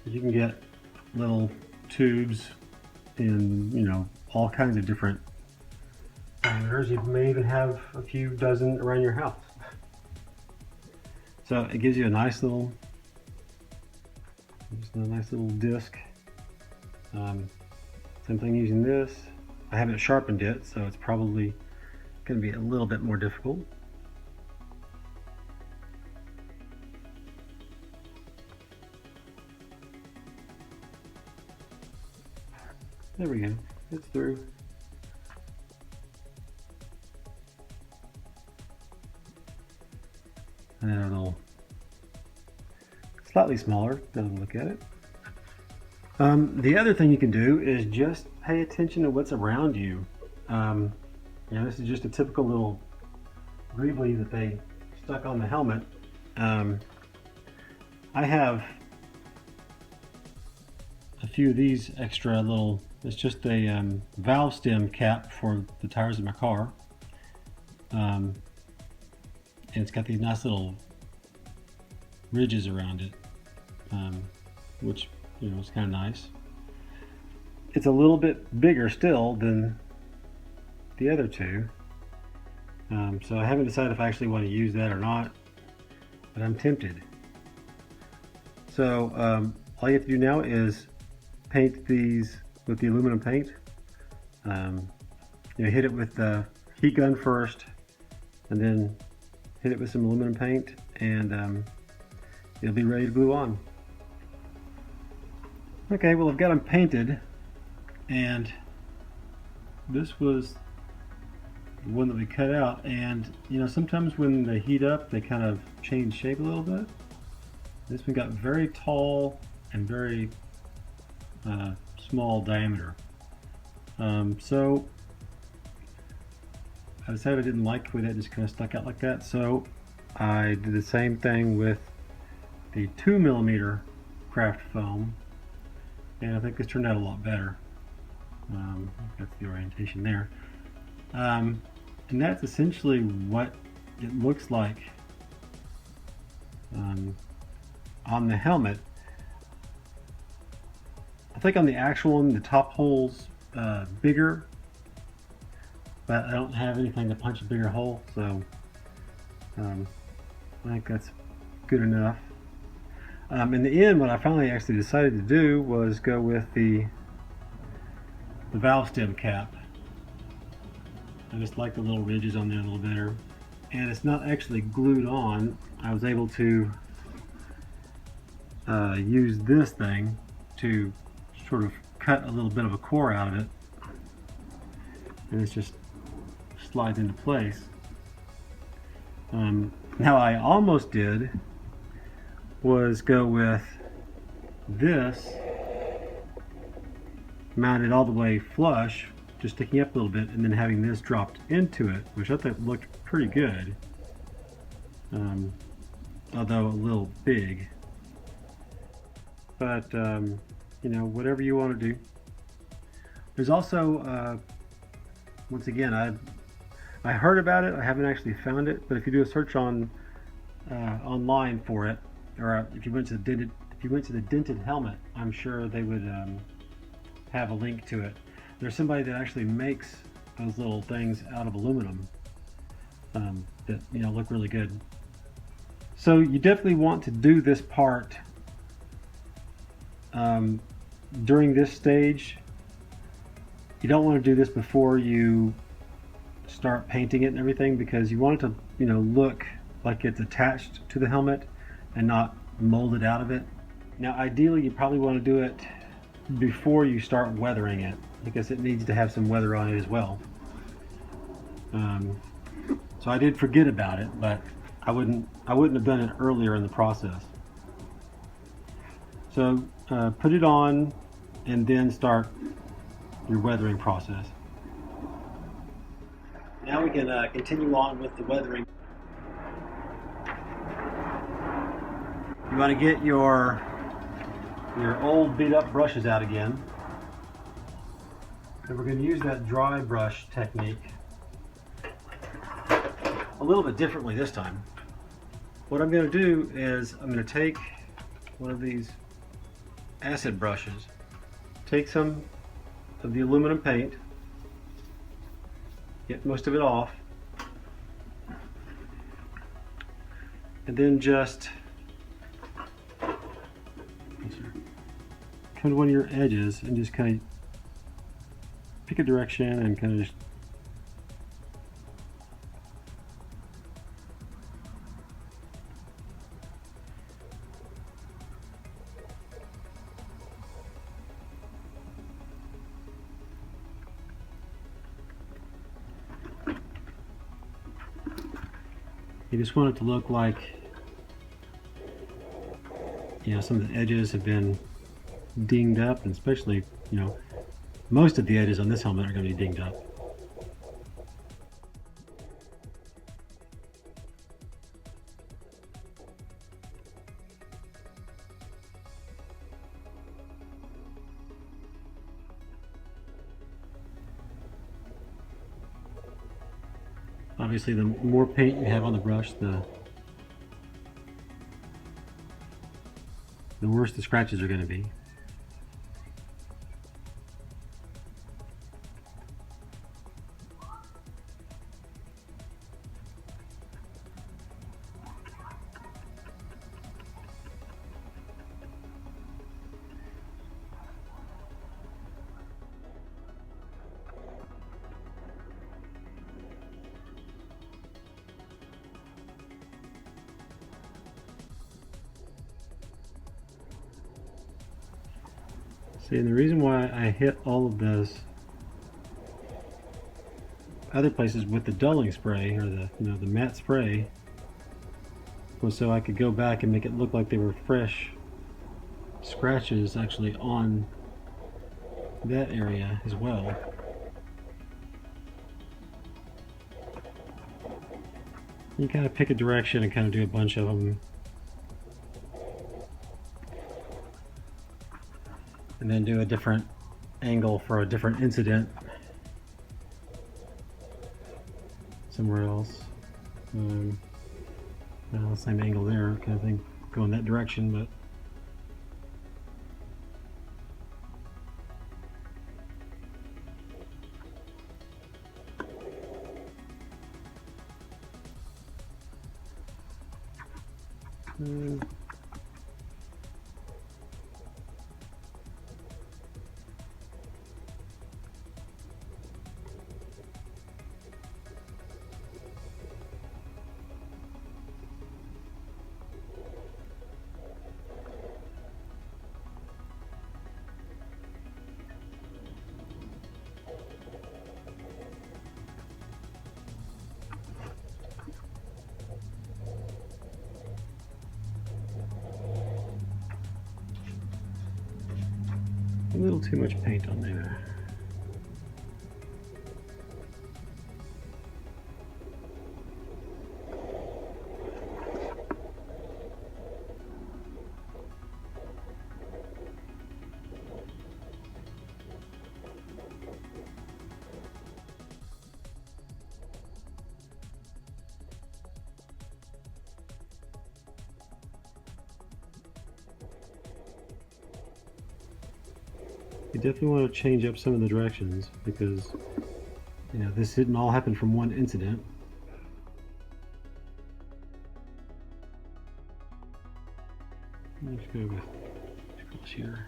You can get little tubes in, all kinds of different diameters. You may even have a few dozen around your house. So it gives you a nice little disc. Same thing using this. I haven't sharpened it, so it's probably going to be a little bit more difficult. There we go. It's through. And then a little slightly smaller, doesn't look at it. The other thing you can do is just pay attention to what's around you. This is just a typical little greebly that they stuck on the helmet. I have a few of these extra little, it's just a valve stem cap for the tires of my car. And it's got these nice little ridges around it, which is kind of nice. It's a little bit bigger still than the other two, so I haven't decided if I actually want to use that or not, but I'm tempted. So all you have to do now is paint these with the aluminum paint. Hit it with the heat gun first, and then hit it with some aluminum paint, and it'll be ready to glue on. Okay, well I've got them painted, and this was the one that we cut out, and you know, sometimes when they heat up they kind of change shape a little bit. This one got very tall and very small diameter. So I decided I didn't like the way that just kind of stuck out like that, so I did the same thing with the 2mm craft foam, and I think this turned out a lot better. That's the orientation there. And that's essentially what it looks like on the helmet. I think on the actual one, the top hole's bigger, but I don't have anything to punch a bigger hole, so I think that's good enough. In the end, what I finally actually decided to do was go with the valve stem cap. I just like the little ridges on there a little better, and it's not actually glued on. I was able to use this thing to sort of cut a little bit of a core out of it, and it's just slides into place. Now I almost did was go with this mounted all the way flush, just sticking up a little bit, and then having this dropped into it, which I thought looked pretty good, although a little big. But you know, whatever you want to do. There's also once again, I heard about it. I haven't actually found it, but if you do a search on online for it, or if you went to the dented helmet, I'm sure they would have a link to it. There's somebody that actually makes those little things out of aluminum that, you know, look really good. So you definitely want to do this part during this stage. You don't want to do this before you start painting it and everything, because you want it to, you know, look like it's attached to the helmet and not molded out of it. Now ideally you probably want to do it before you start weathering it, because it needs to have some weather on it as well. So I did forget about it, but I wouldn't have done it earlier in the process. So put it on and then start your weathering process. Now we can continue on with the weathering. You want to get your old beat up brushes out again. And we're going to use that dry brush technique a little bit differently this time. What I'm going to do is I'm going to take one of these acid brushes, take some of the aluminum paint, get most of it off, and then just come to one of your edges and just kind of pick a direction and kind of just want it to look like, you know, some of the edges have been dinged up, and especially, you know, most of the edges on this helmet are going to be dinged up. Obviously, the more paint you have on the brush, the worse the scratches are going to be. See, and the reason why I hit all of this other places with the dulling spray, or the the matte spray, was so I could go back and make it look like they were fresh scratches actually on that area as well. You kind of pick a direction and kind of do a bunch of them. And then do a different angle for a different incident somewhere else. Well, same angle there, kind of thing, go in that direction, but a little too much paint on there. You definitely want to change up some of the directions because, this didn't all happen from one incident. Let's go with across here.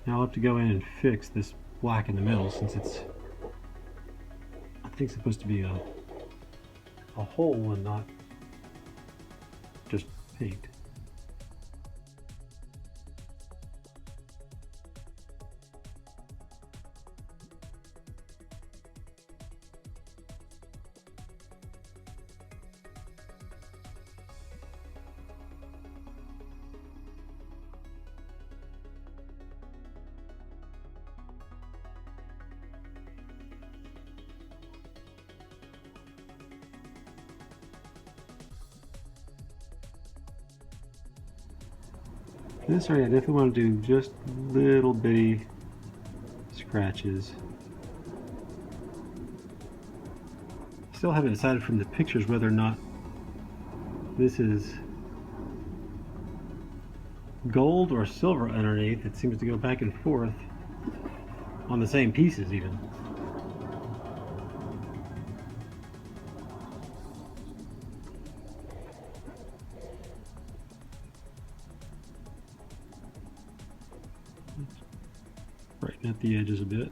Now I'll have to go in and fix this black in the middle since it's, I think, supposed to be a hole and not just paint. In this area, I definitely want to do just little bitty scratches. Still haven't decided from the pictures whether or not this is gold or silver underneath. It seems to go back and forth on the same pieces even. Brighten up the edges a bit.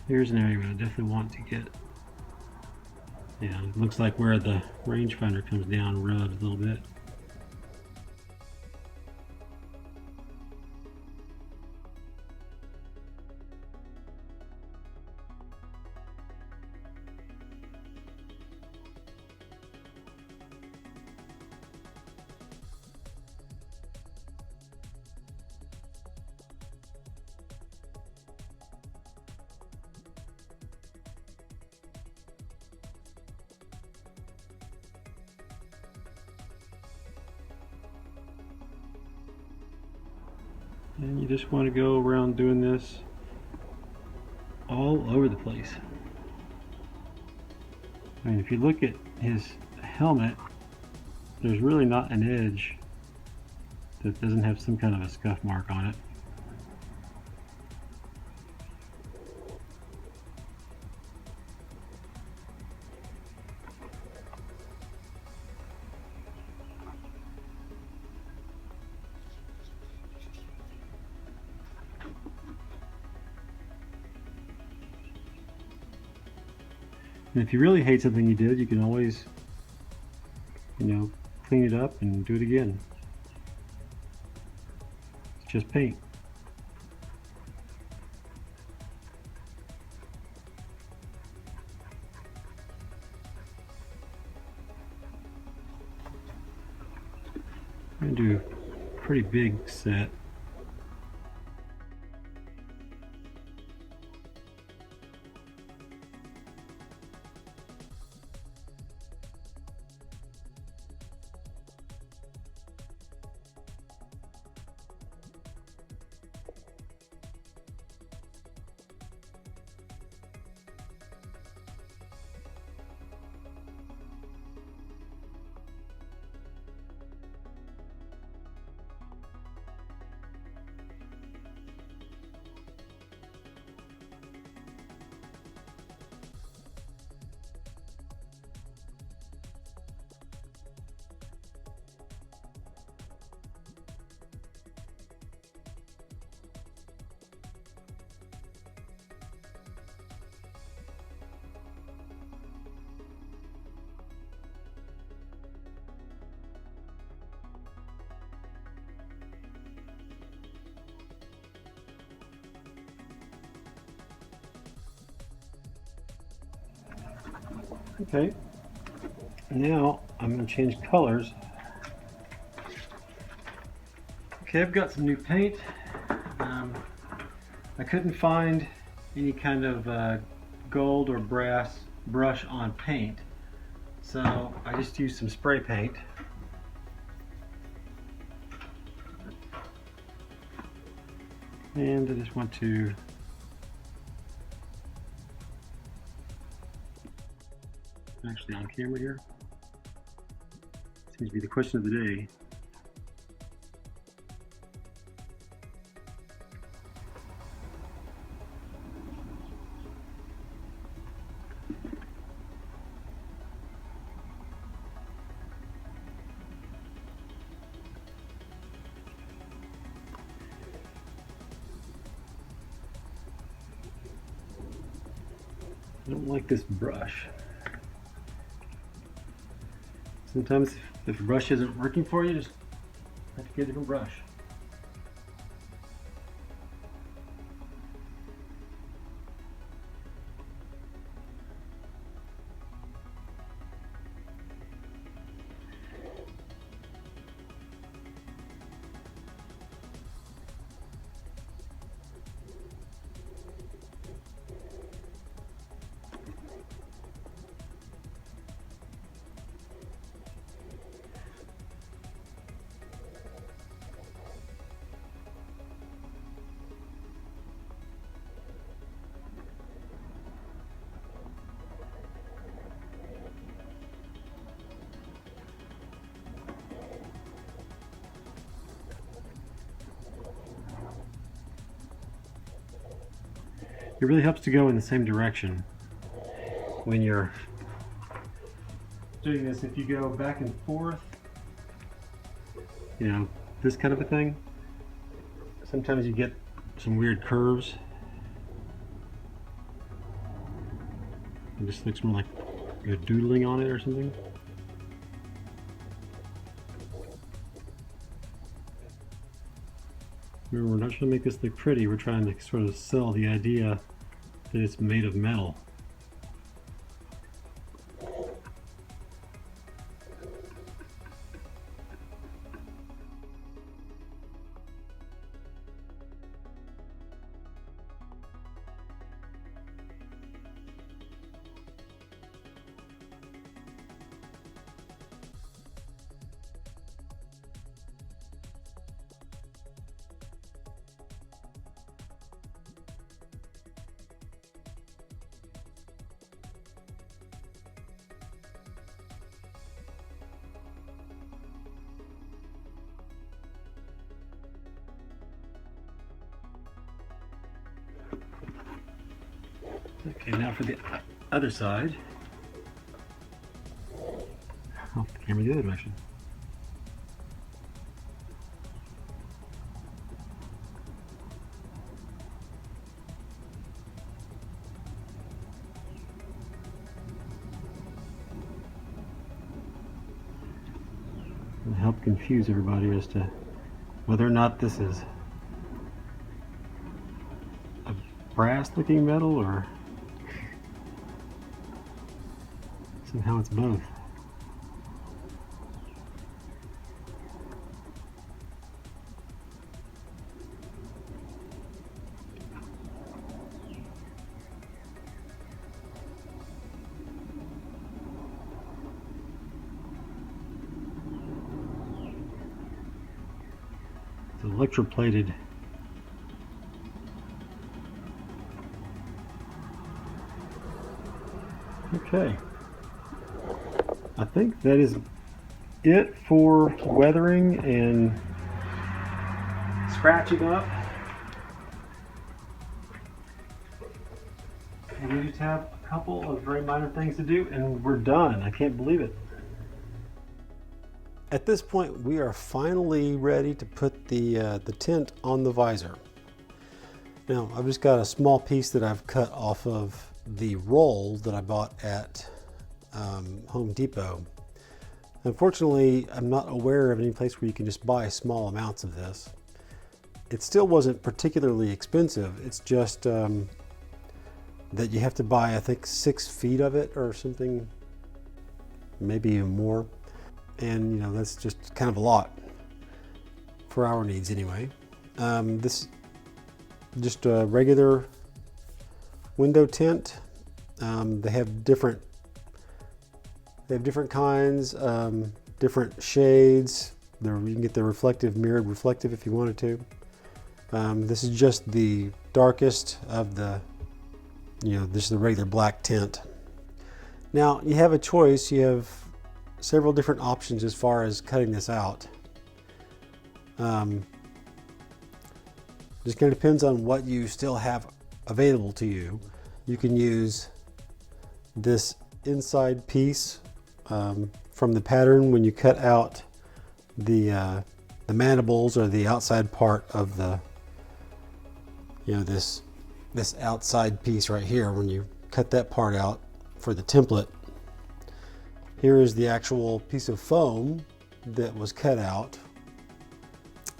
Here's an area where I definitely want to get, it looks like where the rangefinder comes down rubs a little bit. And you just want to go around doing this all over the place. I mean, if you look at his helmet, there's really not an edge that doesn't have some kind of a scuff mark on it. And if you really hate something you did, you can always, clean it up and do it again. It's just paint. I'm going to do a pretty big set. Okay, now I'm going to change colors. Okay, I've got some new paint. I couldn't find any kind of gold or brass brush on paint, so I just used some spray paint. And I just want to actually on camera here. Seems to be the question of the day. I don't like this brush. Sometimes if the brush isn't working for you, just have to get a different brush. It really helps to go in the same direction when you're doing this. If you go back and forth, this kind of a thing, sometimes you get some weird curves. It just looks more like you're doodling on it or something. Remember, we're not trying to make this look pretty, we're trying to sort of sell the idea that it's made of metal. Okay, now for the other side. Oh, the camera the other direction. And help confuse everybody as to whether or not this is a brass-looking metal or somehow it's both. It's electroplated. Okay. I think that is it for weathering and scratching up. And we just have a couple of very minor things to do and we're done. I can't believe it. At this point, we are finally ready to put the tint on the visor. Now, I've just got a small piece that I've cut off of the roll that I bought at Home Depot. Unfortunately, I'm not aware of any place where you can just buy small amounts of this. It still wasn't particularly expensive. It's just that you have to buy, I think, 6 feet of it or something, maybe even more. And you know, that's just kind of a lot for our needs anyway. This just a regular window tint. They have different kinds, different shades. You can get the reflective, mirrored reflective if you wanted to. This is just the darkest of the, this is the regular black tint. Now you have a choice. You have several different options as far as cutting this out. Just kind of depends on what you still have available to you. You can use this inside piece from the pattern when you cut out the mandibles or the outside part of the, this outside piece right here. When you cut that part out for the template, here is the actual piece of foam that was cut out.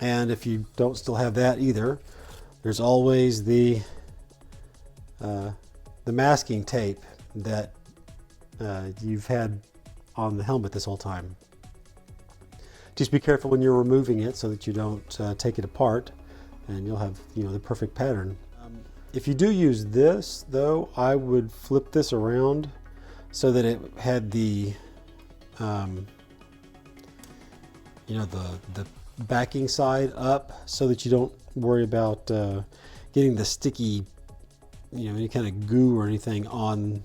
And if you don't still have that either, there's always the masking tape that you've had on the helmet this whole time. Just be careful when you're removing it so that you don't take it apart, and you'll have the perfect pattern. If you do use this though, I would flip this around so that it had the the backing side up, so that you don't worry about getting the sticky, any kind of goo or anything on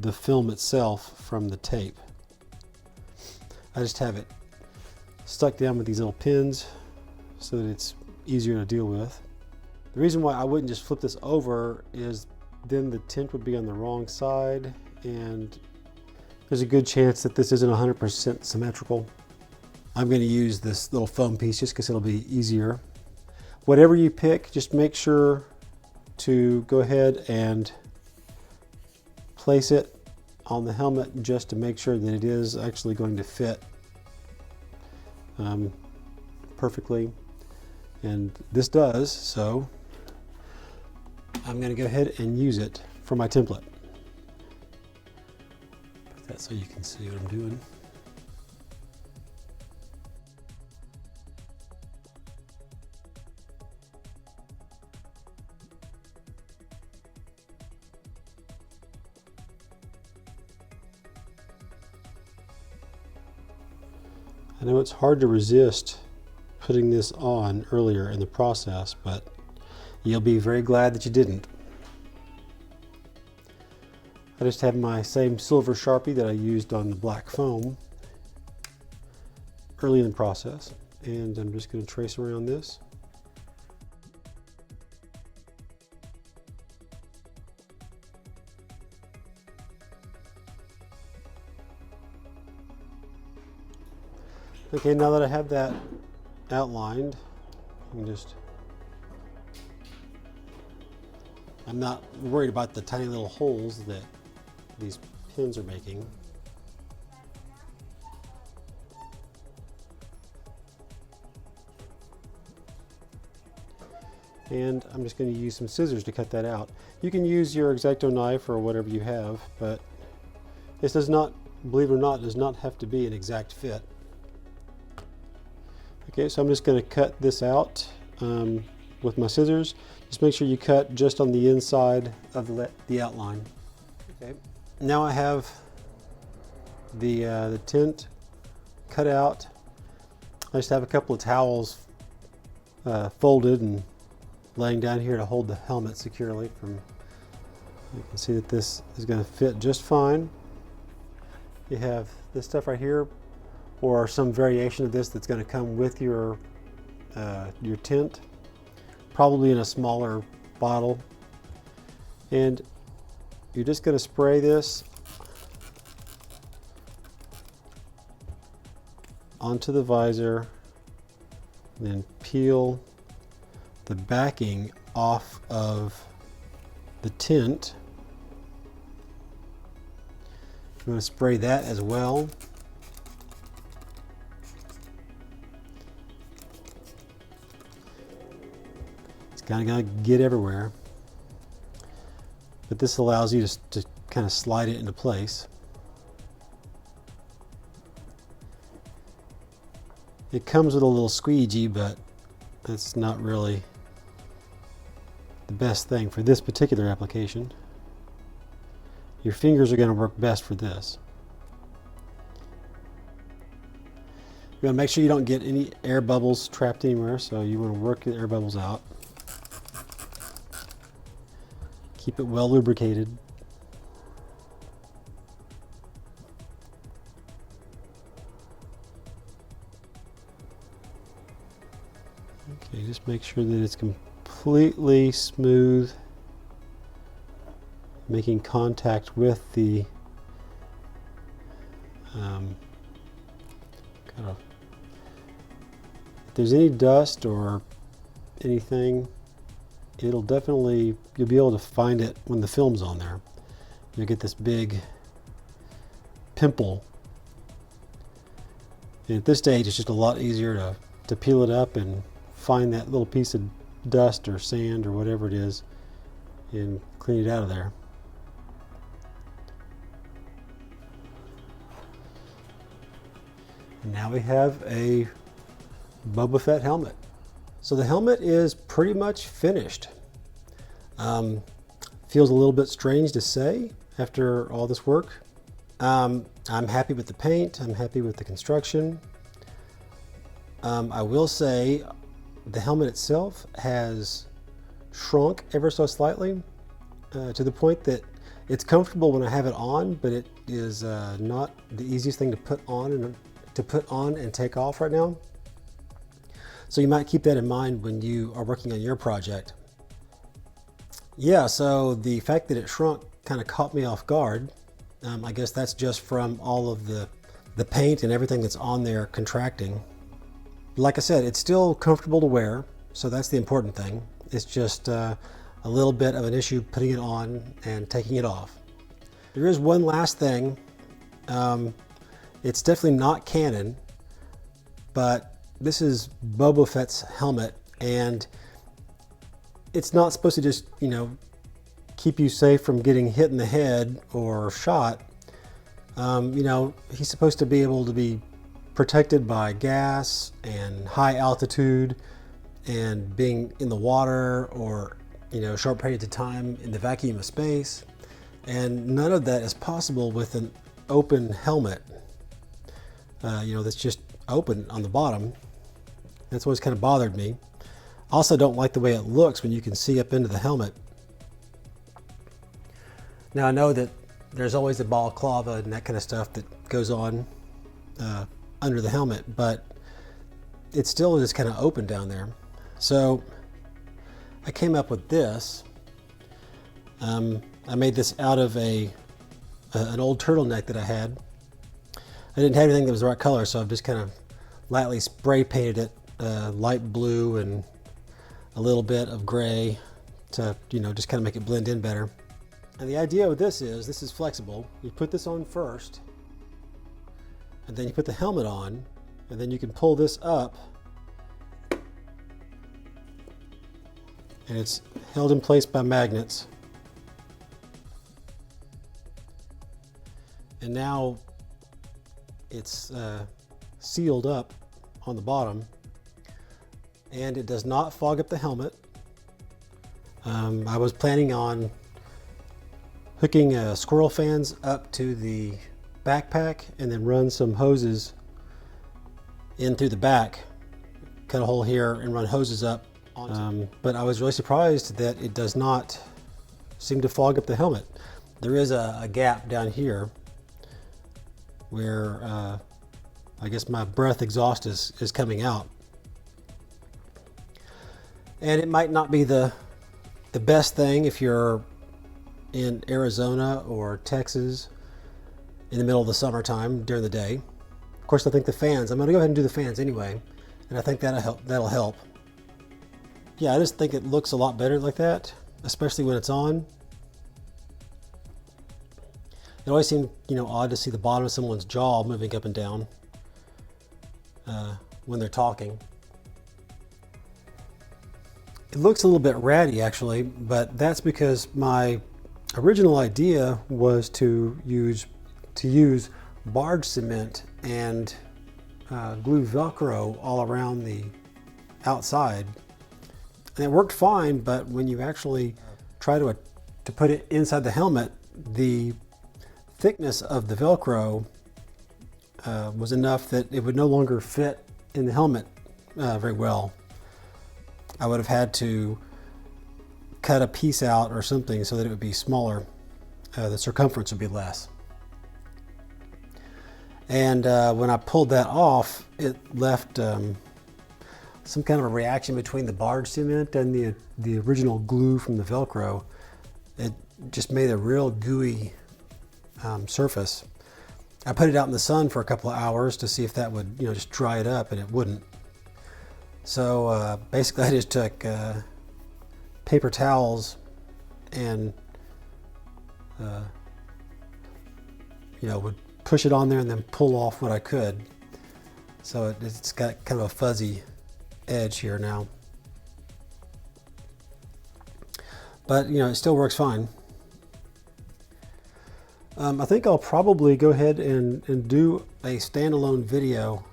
the film itself from the tape. I just have it stuck down with these little pins so that it's easier to deal with. The reason why I wouldn't just flip this over is then the tint would be on the wrong side, and there's a good chance that this isn't 100% symmetrical. I'm going to use this little foam piece just because it'll be easier. Whatever you pick, just make sure to go ahead and place it on the helmet just to make sure that it is actually going to fit perfectly. And this does, so I'm going to go ahead and use it for my template. Put that so you can see what I'm doing. I know it's hard to resist putting this on earlier in the process, but you'll be very glad that you didn't. I just have my same silver Sharpie that I used on the black foam early in the process, and I'm just going to trace around this. Okay, now that I have that outlined, I'm not worried about the tiny little holes that these pins are making. And I'm just going to use some scissors to cut that out. You can use your X-Acto knife or whatever you have, but this does not, believe it or not, does not have to be an exact fit. Okay, so I'm just going to cut this out with my scissors. Just make sure you cut just on the inside of the outline. Okay, now I have the tint cut out. I just have a couple of towels folded and laying down here to hold the helmet securely. You can see that this is going to fit just fine. You have this stuff right here, or some variation of this that's going to come with your tint, probably in a smaller bottle. And you're just going to spray this onto the visor, and then peel the backing off of the tint. I'm going to spray that as well. It's kind of going to get everywhere, but this allows you to kind of slide it into place. It comes with a little squeegee, but it's not really the best thing for this particular application. Your fingers are going to work best for this. You want to make sure you don't get any air bubbles trapped anywhere, so you want to work the air bubbles out. Keep it well lubricated. Okay, just make sure that it's completely smooth, making contact with the if there's any dust or anything, you'll be able to find it when the film's on there. You'll get this big pimple. And at this stage, it's just a lot easier to peel it up and find that little piece of dust or sand or whatever it is and clean it out of there. And now we have a Boba Fett helmet. So the helmet is pretty much finished. Feels a little bit strange to say after all this work. I'm happy with the paint. I'm happy with the construction. I will say the helmet itself has shrunk ever so slightly to the point that it's comfortable when I have it on, but it is not the easiest thing to put on and take off right now. So you might keep that in mind when you are working on your project. Yeah, so the fact that it shrunk kind of caught me off guard. I guess that's just from all of the paint and everything that's on there contracting. Like I said, it's still comfortable to wear, so that's the important thing. It's just a little bit of an issue putting it on and taking it off. There is one last thing. It's definitely not canon, but this is Boba Fett's helmet, and it's not supposed to just, keep you safe from getting hit in the head or shot. He's supposed to be able to be protected by gas and high altitude and being in the water or, short periods of time in the vacuum of space. And none of that is possible with an open helmet, that's just open on the bottom. That's always kind of bothered me. Also don't like the way it looks when you can see up into the helmet. Now I know that there's always the balaclava and that kind of stuff that goes on under the helmet, but it's still just kind of open down there. So I came up with this. I made this out of an old turtleneck that I had. I didn't have anything that was the right color, so I've just kind of lightly spray painted it light blue and a little bit of gray to, you know, just kind of make it blend in better. And the idea with this is flexible. You put this on first, and then you put the helmet on, and then you can pull this up, and it's held in place by magnets. And now it's sealed up on the bottom, and it does not fog up the helmet. I was planning on hooking squirrel fans up to the backpack and then run some hoses in through the back, cut a hole here and run hoses up onto but I was really surprised that it does not seem to fog up the helmet. There is a gap down here where I guess my breath exhaust is coming out, and it might not be the best thing if you're in Arizona or Texas in the middle of the summertime during the day. Of course, I think the fans, I'm going to go ahead and do the fans anyway, and I think that'll help. Yeah, I just think it looks a lot better like that, especially when it's on. It always seemed, you know, odd to see the bottom of someone's jaw moving up and down when they're talking. It looks a little bit ratty actually, but that's because my original idea was to use barge cement and glue Velcro all around the outside, and it worked fine. But when you actually try to put it inside the helmet, the thickness of the Velcro was enough that it would no longer fit in the helmet very well. I would have had to cut a piece out or something so that it would be smaller. The circumference would be less. And when I pulled that off, it left some kind of a reaction between the barge cement and the original glue from the Velcro. It just made a real gooey surface. I put it out in the sun for a couple of hours to see if that would, you know, just dry it up, and it wouldn't. So basically I just took paper towels and you know, would push it on there and then pull off what I could. So it's got kind of a fuzzy edge here now. But, you know, it still works fine. I think I'll probably go ahead and do a standalone video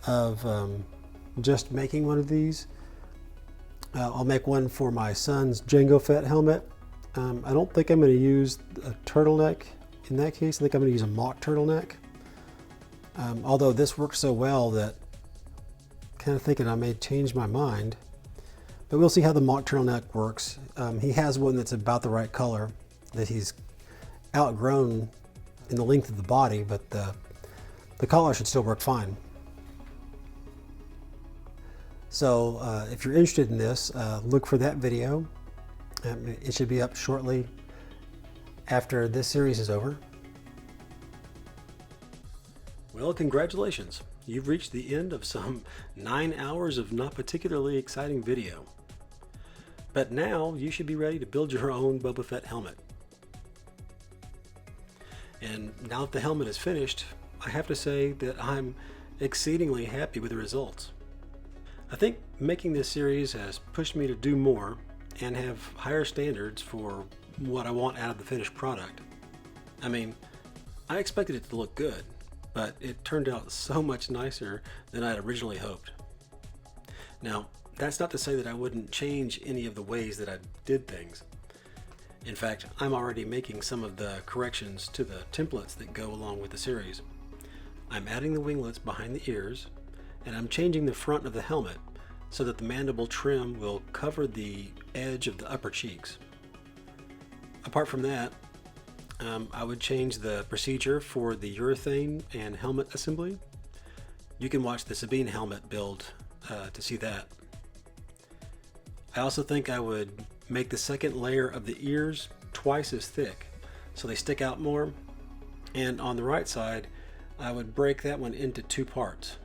of just making one of these. I'll make one for my son's Jango Fett helmet. I don't think I'm going to use a turtleneck in that case. I think I'm going to use a mock turtleneck. Although this works so well that I'm kind of thinking I may change my mind. But we'll see how the mock turtleneck works. He has one that's about the right color that he's outgrown in the length of the body, but the collar should still work fine. So if you're interested in this, look for that video. It should be up shortly after this series is over. Well, congratulations. You've reached the end of some 9 hours of not particularly exciting video. But now you should be ready to build your own Boba Fett helmet. And now that the helmet is finished, I have to say that I'm exceedingly happy with the results. I think making this series has pushed me to do more and have higher standards for what I want out of the finished product. I mean, I expected it to look good, but it turned out so much nicer than I had originally hoped. Now, that's not to say that I wouldn't change any of the ways that I did things. In fact, I'm already making some of the corrections to the templates that go along with the series. I'm adding the winglets behind the ears, and I'm changing the front of the helmet so that the mandible trim will cover the edge of the upper cheeks. Apart from that, I would change the procedure for the urethane and helmet assembly. You can watch the Sabine helmet build to see that. I also think I would make the second layer of the ears twice as thick so they stick out more, and on the right side I would break that one into two parts.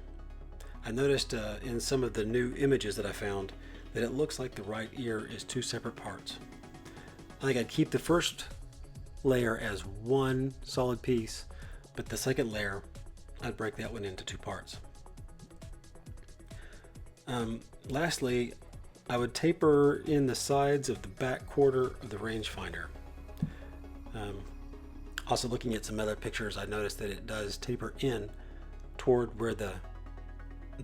I noticed in some of the new images that I found that it looks like the right ear is two separate parts. I think I'd keep the first layer as one solid piece, but the second layer, I'd break that one into two parts. Lastly, I would taper in the sides of the back quarter of the rangefinder. Also looking at some other pictures, I noticed that it does taper in toward where the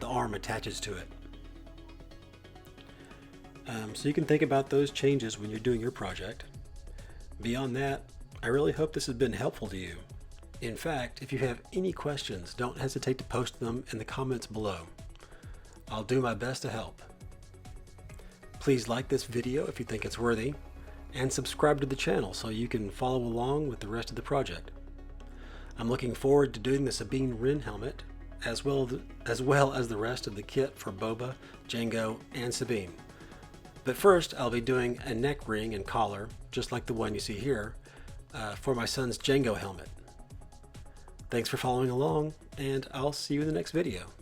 arm attaches to it. So you can think about those changes when you're doing your project. Beyond that, I really hope this has been helpful to you. In fact, if you have any questions, don't hesitate to post them in the comments below. I'll do my best to help. Please like this video if you think it's worthy, and subscribe to the channel so you can follow along with the rest of the project. I'm looking forward to doing the Sabine Wren helmet, as well as the rest of the kit for Boba, Jango, and Sabine. But first, I'll be doing a neck ring and collar, just like the one you see here, for my son's Jango helmet. Thanks for following along, and I'll see you in the next video.